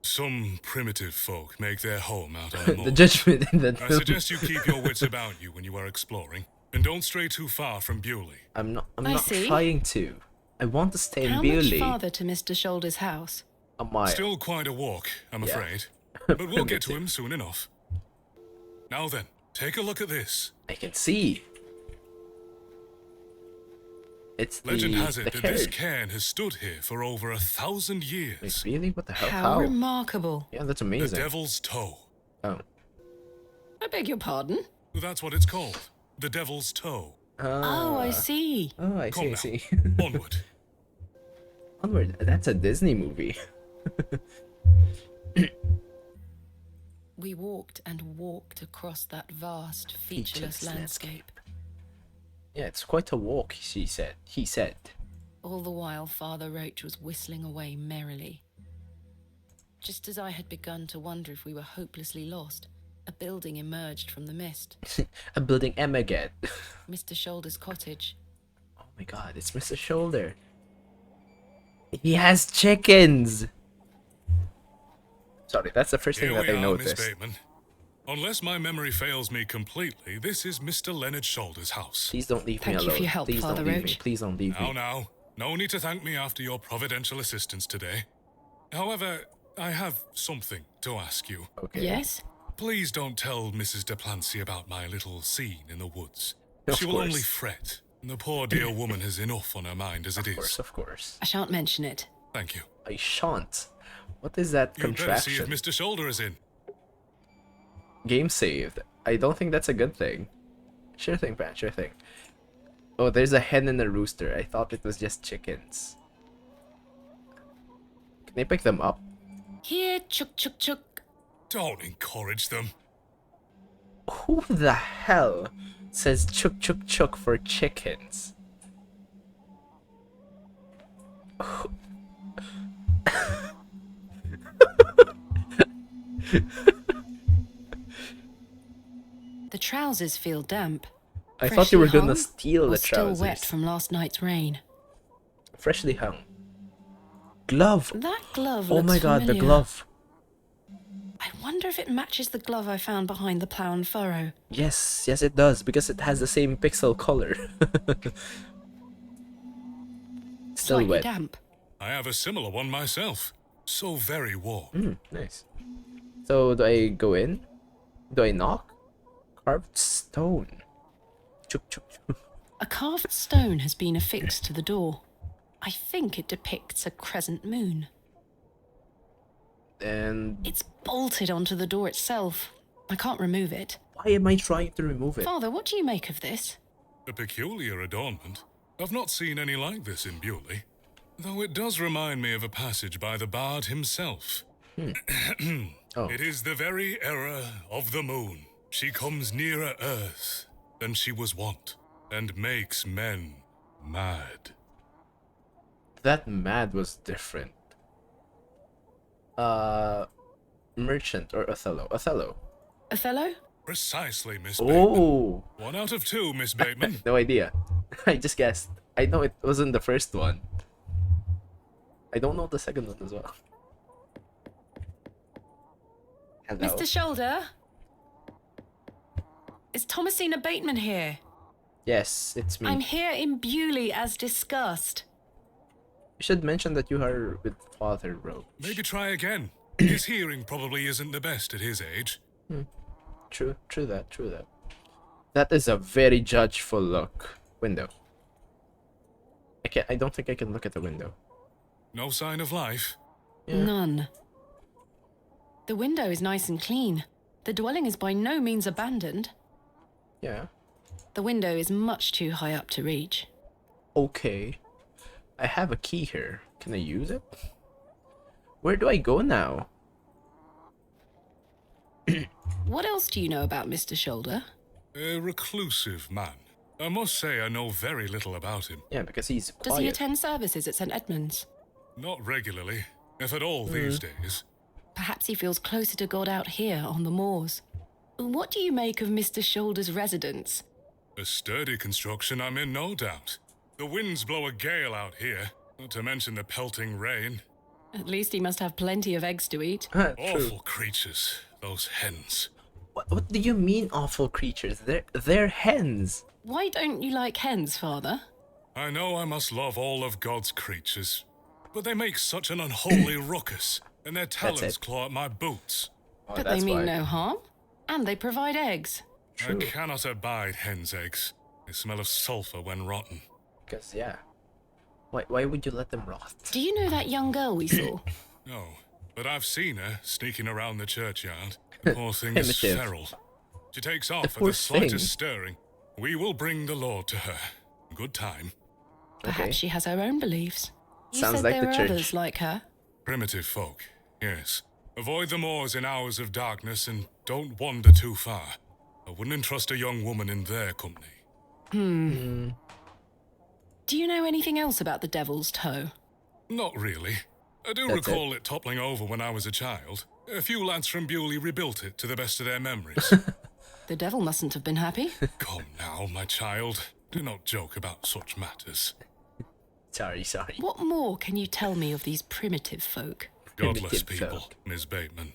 Some primitive folk make their home out on the moor. The judgment in that I film. suggest you keep your wits about you when you are exploring, and don't stray too far from Bewley. I'm not see. trying to. I want to stay in How Bewley. much farther to Mr. Shoulder's house? A mile. Still quite a walk, I'm Yeah. afraid. But we'll get to him soon enough. Now then, take a look at this. I can see. It's Legend has it the that this carriage. cairn has stood here for over 1,000 years. Wait, really? What the hell? How remarkable. Yeah, that's The amazing. Devil's Toe. Oh. I beg your pardon? That's what it's called. The Devil's Toe. Oh, I see. Oh, I Come see, I now. see. Onward. Onward. That's a Disney movie. We walked and walked across that vast, featureless landscape. Yeah, it's quite a walk, he said. All the while, Father Roach was whistling away merrily. Just as I had begun to wonder if we were hopelessly lost, a building emerged from the mist. A building Emaget. Mr. Shoulder's cottage. Oh my god, it's Mr. Shoulder. He has chickens! Sorry, that's the first thing Here that we I are, Miss noticed. Bateman. Unless my memory fails me completely, this is Mr. Leonard Shoulder's house. Please don't leave Thank me you alone. for your help, Please Father don't leave me. Roach. Please don't leave me. Now, no need to thank me after your providential assistance today. However, I have something to ask you. Okay. Yes? Please don't tell Mrs. Duplancy about my little scene in the woods. Of She will course. only fret. The poor dear woman has enough on her mind as it is. Of course. I shan't mention it. Thank you. I shan't. What is that You better see if contraction? Mr. Shoulder is in. Game saved. I don't think that's a good thing. Sure thing, Brad, sure thing. Oh, there's a hen and a rooster. I thought it was just chickens. Can I pick them up? Here, chuk chuk chuk. Don't encourage them. Who the hell says chuk chuk chuk for chickens? The trousers feel damp. I thought you were Freshly gonna hung steal or the still trousers. wet from last night's rain. Freshly hung. Glove. That glove Oh looks my god, the familiar. glove. I wonder if it matches the glove I found behind the plough and furrow. Yes, yes it does, because it has the same pixel color. Still Slightly wet. damp. I have a similar one myself. So very warm. Nice. So, do I go in? Do I knock? Carved stone. Chuk chuk chuk. A carved stone has been affixed to the door. I think it depicts a crescent moon. And It's bolted onto the door itself. I can't remove it. why am I trying to remove it? Father, what do you make of this? A peculiar adornment. I've not seen any like this in Bewley. Though it does remind me of a passage by the bard himself. Oh. It is the very error of the moon. She comes nearer earth than she was wont, and makes men mad. That mad was different. Merchant or Othello? Othello. Othello? Precisely, Miss Bateman. Oh, 1 out of 2, Miss Bateman. no idea. I just guessed. I know it wasn't the first one. I don't know the second one as well. Hello. Mr. Shoulder? Is Thomasina Bateman here? Yes, it's me. I'm here in Bewley as discussed. You should mention that you are with Father Roach. Maybe try again. His hearing probably isn't the best at his age. True that. That is a very judgeful look. Window. I don't think I can look at the window. No sign of life? Yeah. None. The window is nice and clean. The dwelling is by no means abandoned. Yeah. The window is much too high up to reach. Okay. I have a key here. Can I use it? Where do I go now? What else do you know about Mr. Shoulder? A reclusive man. I must say I know very little about him. Yeah, because he's quiet. Does he attend services at St. Edmund's? Not regularly, if at all these days. Perhaps he feels closer to God out here on the moors. What do you make of Mr. Shoulder's residence? A sturdy construction, I'm in no doubt. The winds blow a gale out here, not to mention the pelting rain. At least he must have plenty of eggs to eat. True. Awful creatures, those hens. What do you mean, awful creatures? They're hens. Why don't you like hens, Father? I know I must love all of God's creatures, but they make such an unholy ruckus, and their talons it. claw at my boots. Oh, But they mean no harm. And they provide eggs. True. I cannot abide hens' eggs. They smell of sulfur when rotten. Because, yeah. Why would you let them rot? Do you know that young girl we saw? No, but I've seen her sneaking around the churchyard. The poor thing is Primitive. feral. She takes off at poor the slightest thing. stirring. We will bring the Lord to her. Good time. Perhaps Okay. she has her own beliefs. You Sounds said like there the were church. others like her. Primitive folk, yes. Avoid the moors in hours of darkness and don't wander too far. I wouldn't entrust a young woman in their company. Do you know anything else about the Devil's Toe? Not really. I do That's recall it toppling over when I was a child. A few lads from Bewley rebuilt it to the best of their memories. The devil mustn't have been happy. Come now, my child. Do not joke about such matters. Sorry. What more can you tell me of these primitive folk? Godless Primitive people, folk. Miss Bateman.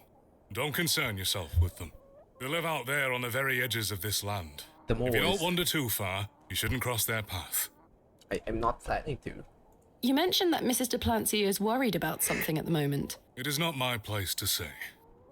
Don't concern yourself with them. They live out there on the very edges of this land. The If you don't moors. wander too far, you shouldn't cross their path. I'm not planning to. You mentioned that Mrs. Duplancy is worried about something at the moment. It is not my place to say.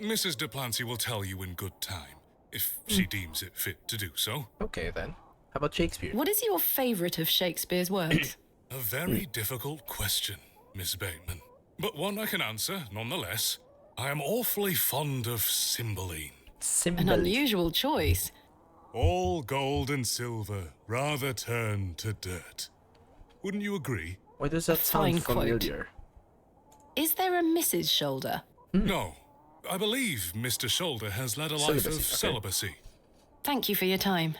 Mrs. Duplancy will tell you in good time, if she deems it fit to do so. Okay, then. How about Shakespeare? What is your favourite of Shakespeare's works? A very difficult question, Miss Bateman. But one I can answer, nonetheless. I am awfully fond of Cymbeline. An Symbol. unusual choice. All gold and silver rather turn to dirt. Wouldn't you agree? Why does that fine sound quote. familiar? Is there a Mrs. Shoulder? No. I believe Mr. Shoulder has led a life of Celibacy, okay. celibacy. Thank you for your time.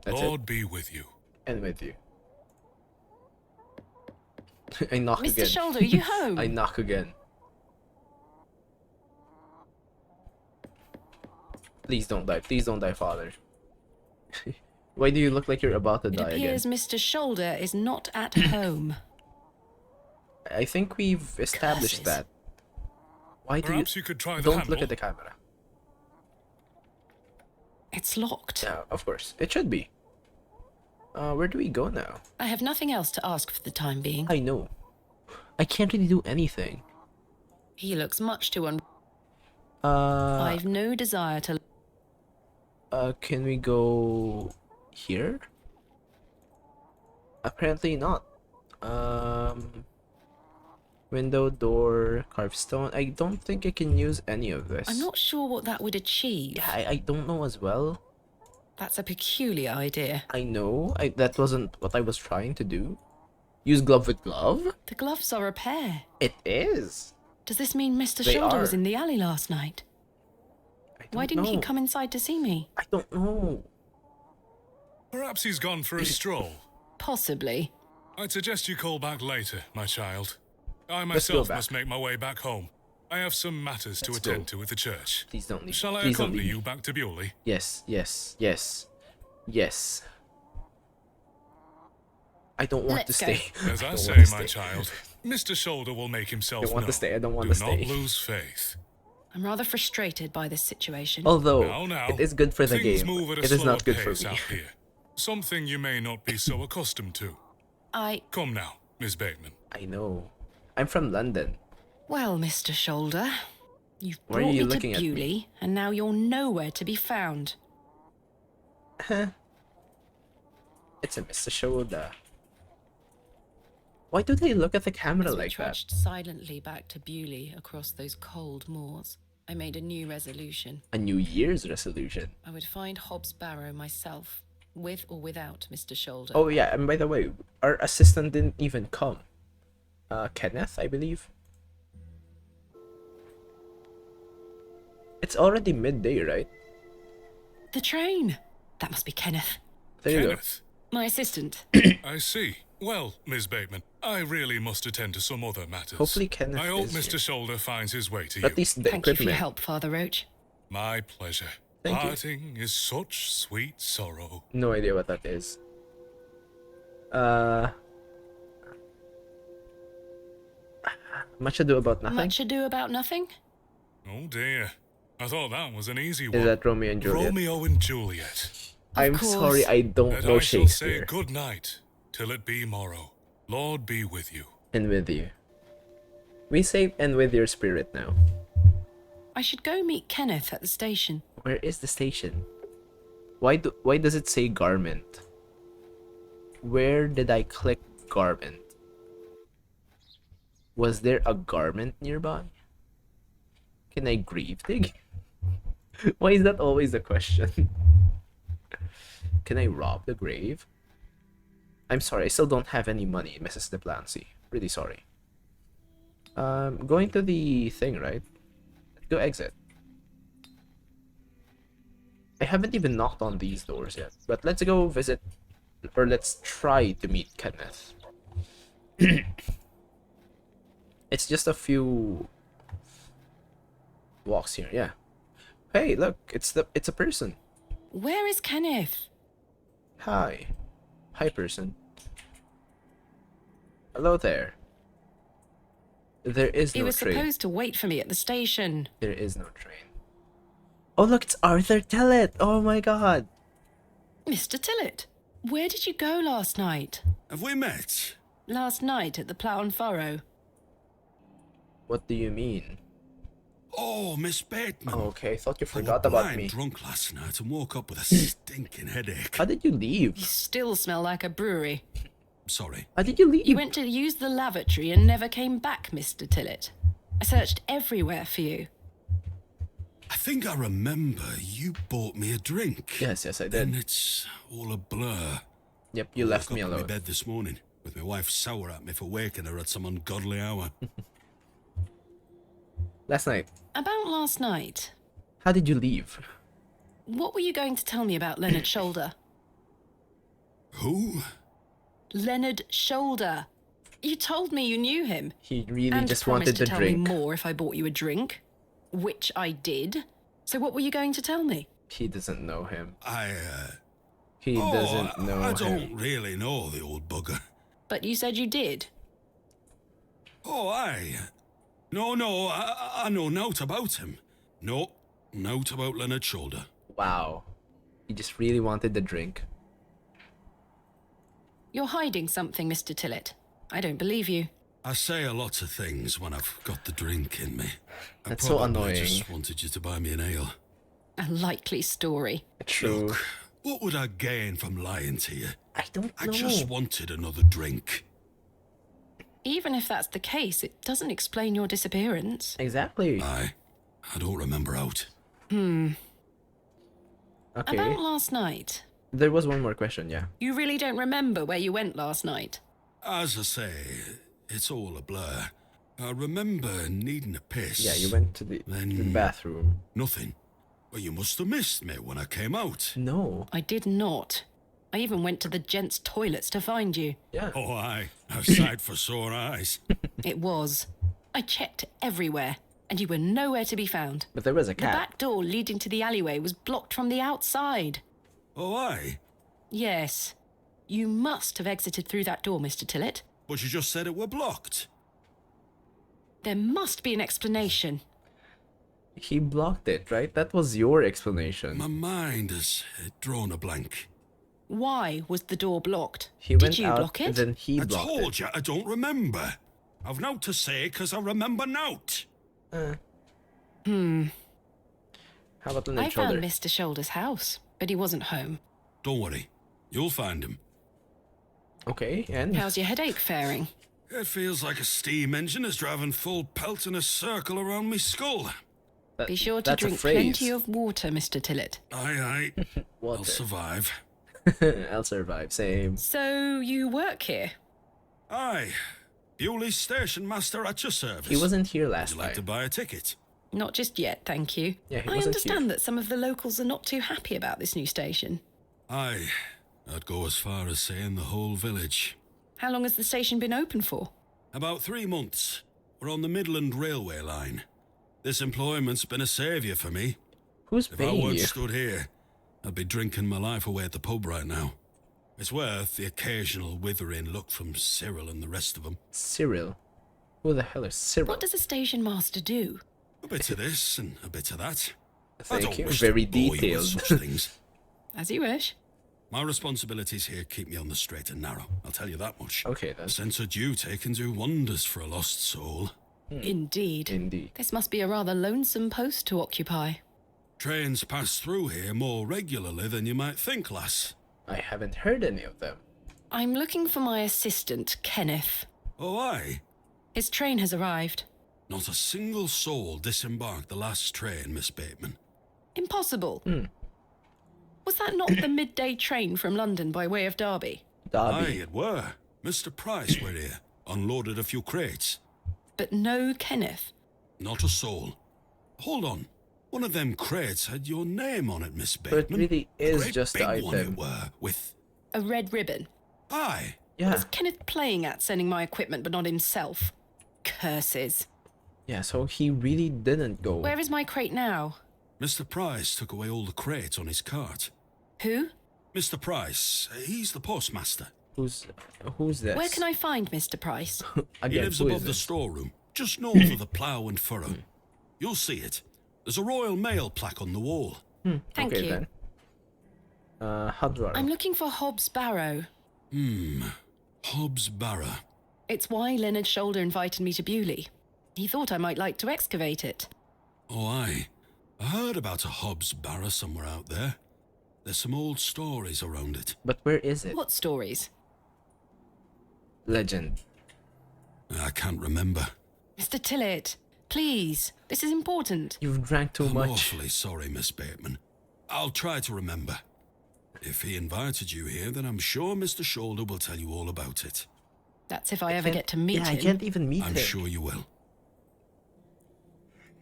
That's Lord be with you. it. And with you. I knock Mr. again. Shoulder, are you home? I knock again. Please don't die. Please don't die, father. Why do you look like you're about to It die again? appears Mr. Shoulder is not at home. I think we've established Curses. that. Why do Perhaps you could try the don't handle. look at the camera? It's locked. Yeah, of course. It should be. Where do we go now? I have nothing else to ask for the time being. I know. I can't really do anything. He looks much too Uh, I've no desire to... can we go here? Apparently not. Window, door, carved stone. I don't think I can use any of this. I'm not sure what that would achieve. Yeah, I don't know as well. That's a peculiar idea. I know. That wasn't what I was trying to do. Use glove with glove? The gloves are a pair. It is. Does this mean Mr. They Shoulder was are. in the alley last night? I Why don't didn't he know. come inside to see me? I don't know. Perhaps he's gone for a stroll. Possibly. I'd suggest you call back later, my child. I Let's go myself back. must make my way back home. I have some matters to Let's attend go. to at the church. Please don't leave. Shall I Please don't accompany leave. you back to Bewley? Yes. I don't want Let's to go. stay. As I don't say, want to my stay. child, Mr. Shoulder will make himself don't want to known. stay, I don't want Do to stay. not lose faith. I'm rather frustrated by this situation. Although, Now, it is good for the things game. move at a It is slower not good for pace me. out here. Something you may not be so accustomed to. Come now, Miss Bateman. I know. I'm from London. Well, Mr. Shoulder, you've Why are brought you me to looking at me? Bewley, and now you're nowhere to be found. It's a Mr. Shoulder. Why do they look at the camera As we like that? trudged silently back to Bewley across those cold moors, I made a new resolution. A New Year's resolution. I would find Hobbs Barrow myself, with or without Mr. Shoulder. Oh yeah, and by the way, our assistant didn't even come. Kenneth, I believe. It's already midday, right? The train! That must be Kenneth. There you Kenneth. My assistant. I see. Well, Miss Bateman, I really must attend to some other matters. Hopefully Kenneth I hope is Mr. here. Shoulder finds his way to go. you. At least the Thank you for your equipment. help, Father Roach. My pleasure. Thank you. Parting is such sweet sorrow. No idea what that is. Much ado about nothing. Much ado about nothing? Oh dear. I thought that was an easy one. Is that Romeo and Juliet? Romeo and Juliet. I'm course. sorry, I don't That know I shall say Shakespeare. good night, till it be morrow. Lord be with you. And with you. We say and with your spirit now. I should go meet Kenneth at the station. Where is the station? Why does it say garment? Where did I click garment? Was there a garment nearby? Can I grave dig? Why is that always the question? Can I rob the grave? I'm sorry, I still don't have any money, Mrs. Duplancy. Really sorry. Going to the thing, right? Let's go exit. I haven't even knocked on these doors yet, but let's go visit, or let's try to meet Kenneth. It's just a few walks here, yeah. Hey, look, it's a person. Where is Kenneth? Hi. Hi, person. Hello there. There is He no was train. supposed to wait for me at the station. There is no train. Oh, look, it's Arthur Tillett. Oh my god. Mr. Tillett, where did you go last night? Have we met? Last night at the Plough and Furrow. What do you mean? Oh, Miss Bateman. Oh, okay, I thought you I forgot was about blind me. drunk last night and woke up with a stinking headache. How did you You leave? still smell like a brewery. Sorry. How did you leave? You went to use the lavatory and never came back, Mr. Tillett. I searched everywhere for you. I think I remember you bought me a drink. Yes, I Then did. it's all a blur. Yep, you left Woke me up in my alone. bed this morning with my wife sour at me for waking her at some ungodly hour. Last night. About last night. How did you leave? What were you going to tell me about Leonard Shoulder? Who? Leonard Shoulder. You told me you knew him. He really And just promised wanted to to tell drink. me more if I bought you a drink. Which I did. So what were you going to tell me? He doesn't know him. I Doesn't know I him. don't really know the old bugger. But you said you did. Oh, aye. No, I know naught about him. No, naught about Leonard Shoulder. Wow. He just really wanted the drink. You're hiding something, Mr. Tillett. I don't believe you. I say a lot of things when I've got the drink in me. That's I so probably annoying. just wanted you to buy me an ale. A likely story. True. Look, what would I gain from lying to you? I don't I know. just wanted another drink. Even if that's the case, it doesn't explain your disappearance. Exactly. I don't remember out. Okay. About last night. There was one more question, yeah. You really don't remember where you went last night? As I say, it's all a blur. I remember needing a piss. Yeah, you went to the Then- bathroom. Nothing. Well, you must have missed me when I came out. No. I did not. I even went to the gents' toilets to find you. Yeah. Oh, aye. A sight for sore eyes. It was. I checked everywhere, and you were nowhere to be found. But there was a The cat. back door leading to the alleyway was blocked from the outside. Oh, aye. Yes. You must have exited through that door, Mr. Tillett. But you just said it were blocked. There must be an explanation. He blocked it, right? That was your explanation. My mind has drawn a blank. Why was the door blocked? He Did went you out block and it? then he I blocked told it. you I don't remember. I've nought to say 'cause I remember nought. How about the I next found shoulder? Mr. Shoulder's house, but he wasn't home. Don't worry, you'll find him. Okay, and How's your headache faring? It feels like a steam engine is driving full pelt in a circle around me skull. Be sure to that's a drink phrase. plenty of water, Mr. Tillett. Aye, aye. I'll Water. survive. I'll survive. Same. So you work here? Aye. Bewley's station master at your service. He wasn't here Would last you like to time. buy a ticket? Not just yet, thank you. Yeah, he I wasn't understand here. that some of the locals are not too happy about this new station. Aye. I'd go as far as saying the whole village. How long has the station been open for? About 3 months. We're on the Midland Railway line. This employment's been a saviour for me. Who's If I paying weren't you? stood here, I'd be drinking my life away at the pub right now. It's worth the occasional withering look from Cyril and the rest of them. Cyril. Who the hell is Cyril? What does a station master do? A bit of this and a bit of that. I Thank don't you. wish Very to bore you with detailed. such things. As you wish. My responsibilities here keep me on the straight and narrow. I'll tell you that much. Okay then. A sense of duty can do wonders for a lost soul. Indeed. Indeed. This must be a rather lonesome post to occupy. Trains pass through here more regularly than you might think, lass. I haven't heard any of them. I'm looking for my assistant, Kenneth. Oh, aye. His train has arrived. Not a single soul disembarked the last train, Miss Bateman. Impossible. Was that not the midday train from London by way of Derby? Aye, Derby. it were. Mr. Price were here, unloaded a few crates. But no Kenneth. Not a soul. Hold on. One of them crates had your name on it, Miss But it Bateman. really A is great just big the one it item. were, with... A red ribbon. Aye. Yeah. Was Kenneth playing at sending my equipment but not himself? Curses. Yeah, so he really didn't go. Where is my crate now? Mr. Price took away all the crates on his cart. Who? Mr. Price, he's the postmaster. Who's this? Where can I find Mr. Price? He Again, lives who is above the this? storeroom, just north of the plough and furrow. You'll see it. There's a Royal Mail plaque on the wall. Thank okay, you. then. Hadrar. I'm looking for Hobbs Barrow. Hobbs Barrow. It's why Leonard Shoulder invited me to Bewley. He thought I might like to excavate it. Oh, aye. I heard about a Hobbs Barrow somewhere out there. There's some old stories around it. But where is it? What stories? Legend. I can't remember. Mr. Tillett, please. This is important. You've drank too I'm much. awfully sorry, Miss Bateman. I'll try to remember. If he invited you here, then I'm sure Mr. Shoulder will tell you all about it. That's if I ever get to meet Yeah, I him. can't even meet I'm him. sure you will.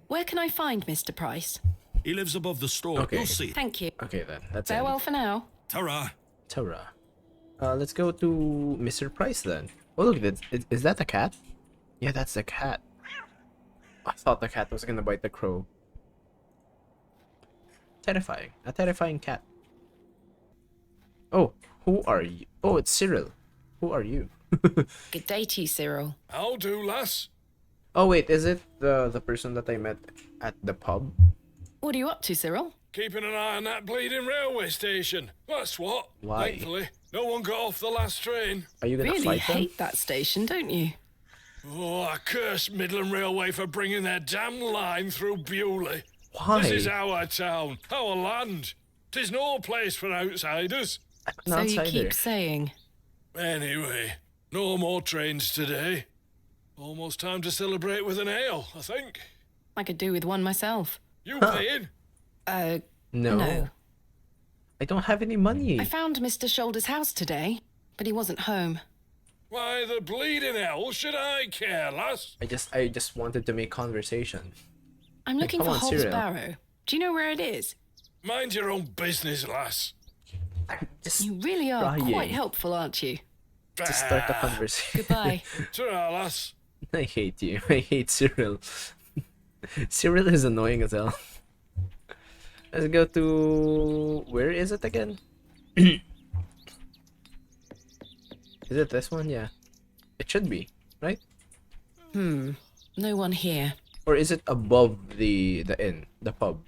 Where can I find Mr. Price? He lives above the store. Okay. You'll see. Thank you. Okay then, that's Farewell it. for now. Ta-ra. Tara. Let's go to Mr. Price then. Oh look, is that the cat? Yeah, that's the cat. I thought the cat was gonna bite the crow. Terrifying. A terrifying cat. Oh, who are you? Oh, it's Cyril. Who are you? Good day to you, Cyril. How do, lass? Oh wait, is it the person that I met at the pub? What are you up to, Cyril? Keeping an eye on that bleeding railway station. That's what. Why? Thankfully, no one got off the last train. Are you gonna Really fight them? hate that station, don't you? Oh, I curse Midland Railway for bringing their damn line through Bewley. Why? This is our town, our land. 'Tis no place for outsiders. I'm So an you outsider. keep saying. Anyway, no more trains today. Almost time to celebrate with an ale, I think. I could do with one myself. You paying? No. No. I don't have any money. I found Mr. Shoulder's house today, but he wasn't home. Why the bleeding hell should I care, lass? I just wanted to make conversation. I'm looking come for on, Hobbs Cyril. Barrow. Do you know where it is? Mind your own business, lass. I'm just You really are trying quite helpful, aren't you? to start the conversation. Goodbye. Ta-ra, lass. I hate you. I hate Cyril. Cyril is annoying as hell. Let's go to... Where is it again? Is it this one? Yeah. It should be, right? No one here. Or is it above the inn, the pub?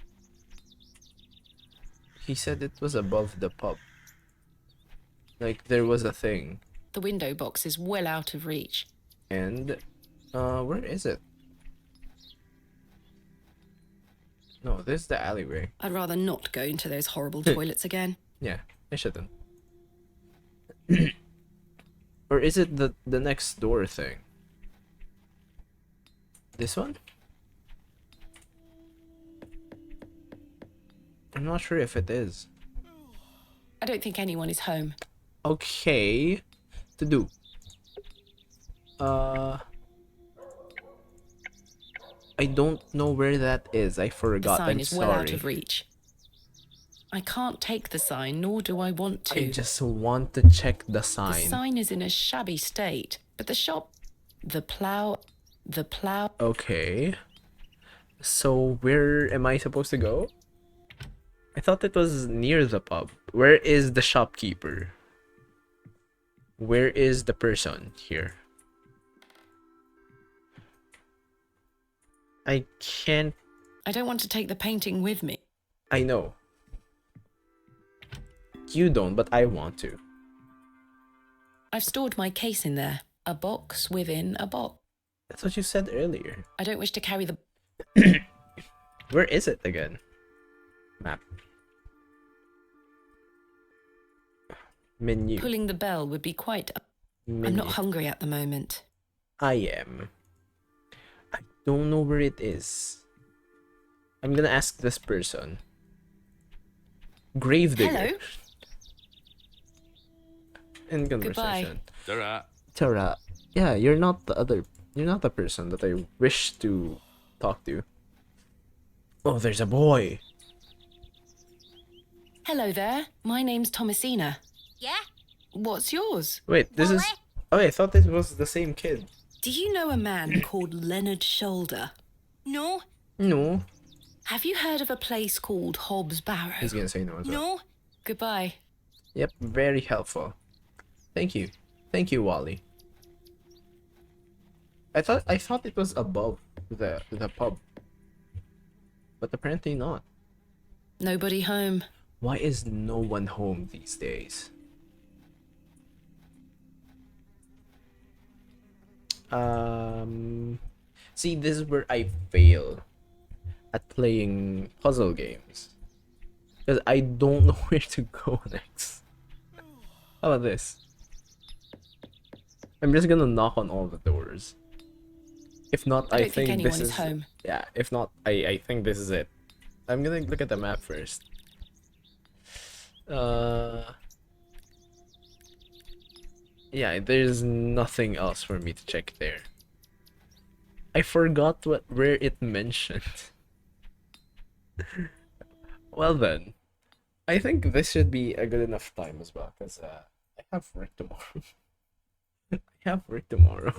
He said it was above the pub. Like there was a thing. The window box is well out of reach. And where is it? No, this is the alleyway. I'd rather not go into those horrible toilets again. Yeah, I shouldn't. Or is it the next door thing? This one? I'm not sure if it is. I don't think anyone is home. Okay. To do. I don't know where that is. I The forgot. sign I'm is sorry. well out of reach. I can't take the sign, nor do I want to. I just want to check the The sign. sign is in a shabby state, but the shop, the plow. Okay. So where am I supposed to go? I thought it was near the pub. Where is the shopkeeper? Where is the person here? I can't. I don't want to take the painting with me. I know. You don't, but I want to. I've stored my case in there. A box within a box. That's what you said earlier. I don't wish to carry the... Where is it again? Map. Menu. Pulling the bell would be quite... Menu. I'm not hungry at the moment. I am. I don't know where it is. I'm gonna ask this person. Gravedigger. Hello? In conversation. Ta-ra. Tara. Yeah, you're not the person that I wish to talk to. Oh, there's a boy. Hello there. My name's Thomasina. Yeah? What's yours? Wait, this is... Oh, I thought this was the same kid. Do you know a man called Leonard Shoulder? No? No. Have you heard of a place called Hobbs Barrow? He's gonna say no as well. No? Goodbye. Yep, very helpful. Thank you. Thank you, Wally. I thought it was above the pub. But apparently not. Nobody home. Why is no one home these days? See, this is where I fail at playing puzzle games. Because I don't know where to go next. How about this? I'm just gonna knock on all the doors. If not, I I don't think think anyone this is is home. Yeah, if not, I think this is it. I'm gonna look at the map first. Yeah, there's nothing else for me to check there. I forgot where it mentioned. Well then, I think this should be a good enough time as well, because I have work tomorrow. I have work tomorrow.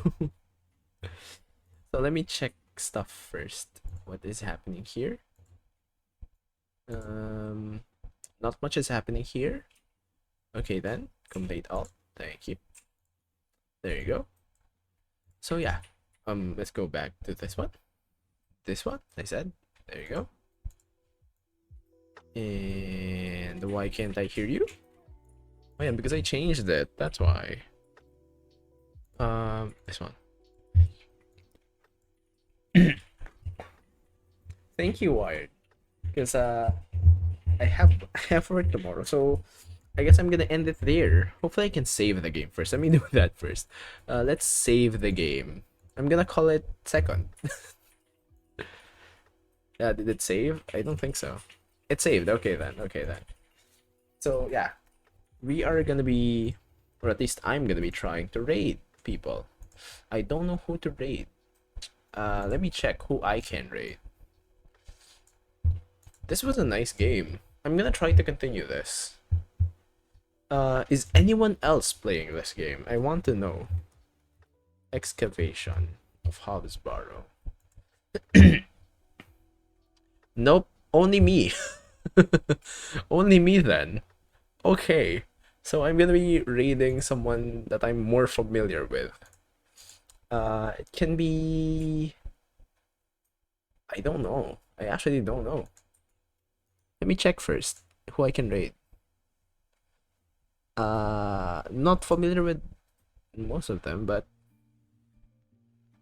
So let me check stuff first. What is happening here? Not much is happening here. Okay then, complete all. Thank you. There you go. So yeah, let's go back to this one. This one, I said. There you go. And why can't I hear you? Oh yeah, because I changed it. That's why. This one. Thank you, Wired. Because I have work tomorrow, so I guess I'm gonna end it there. Hopefully I can save the game first. Let me do that first. Let's save the game. I'm gonna call it second. Yeah, did it save? I don't think so. It saved. Okay then. Okay then. So yeah, we are gonna be, or at least I'm gonna be trying to raid people. I don't know who to raid. Let me check who I can raid. This was a nice game. I'm gonna try to continue this. Is anyone else playing this game? I want to know. Excavation of Hobbs Barrow. Nope, only me. Only me then. Okay, so I'm gonna be raiding someone that I'm more familiar with. It can be I don't know. I actually don't know. Let me check first who I can raid. Not familiar with most of them, but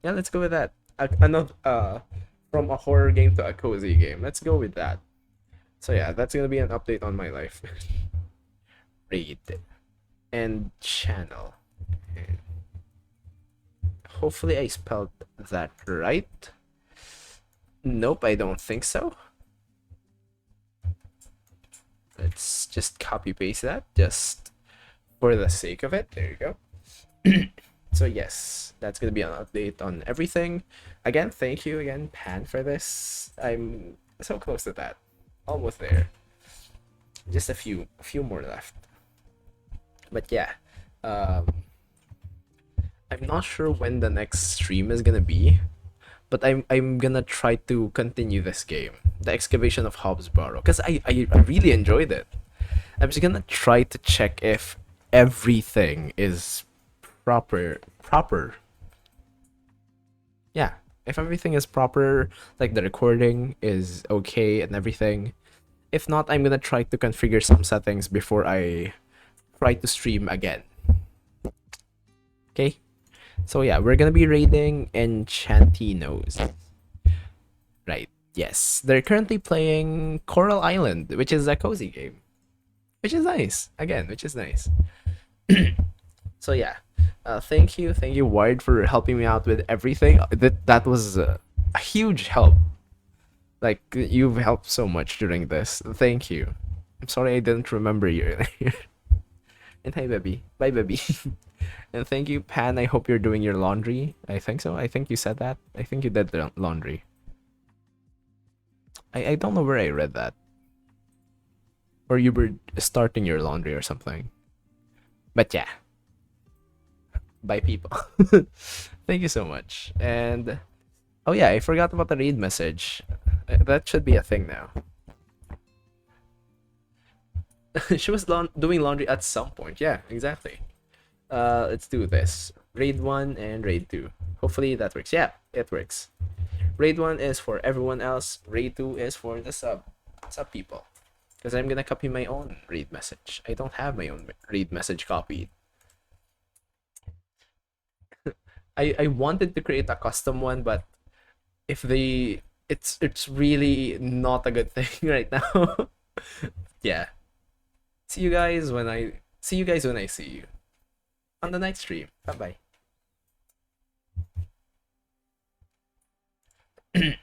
yeah, let's go with that. Another from a horror game to a cozy game. Let's go with that. So yeah, that's gonna be an update on my life. Raid and channel. Hopefully I spelled that right. Nope, I don't think so. Let's just copy paste that just for the sake of it. There you go. So yes, that's gonna be an update on everything. Again, thank you again, Pan, for this. I'm so close to that. Almost there. Just a few more left. But yeah. I'm not sure when the next stream is gonna be, but I'm gonna try to continue this game, the excavation of Hobbs Barrow, because I really enjoyed it. I'm just gonna try to check if everything is proper. Yeah, if everything is proper, like the recording is okay and everything. If not, I'm gonna try to configure some settings before I try to stream again. Okay? So yeah, we're gonna be raiding Enchantinos. Right, yes. They're currently playing Coral Island, which is a cozy game. Which is nice. Again, which is nice. So yeah. Thank you, Ward, for helping me out with everything. That was a huge help. Like, you've helped so much during this. Thank you. I'm sorry I didn't remember you earlier. And hi, baby. Bye, baby. And thank you, Pan. I hope you're doing your laundry. I think so. I think you said that. I think you did the laundry. I don't know where I read that. Or you were starting your laundry or something. But yeah. Bye, people. Thank you so much. And oh yeah, I forgot about the read message. That should be a thing now. She was doing laundry at some point. Yeah, exactly. Let's do this. Raid 1 and Raid 2. Hopefully that works. Yeah, it works. Raid 1 is for everyone else. Raid 2 is for the sub people. Because I'm gonna copy my own read message. I don't have my own read message copied. I wanted to create a custom one, but if they it's really not a good thing right now. Yeah. See you guys when I see you on the next stream. Bye bye.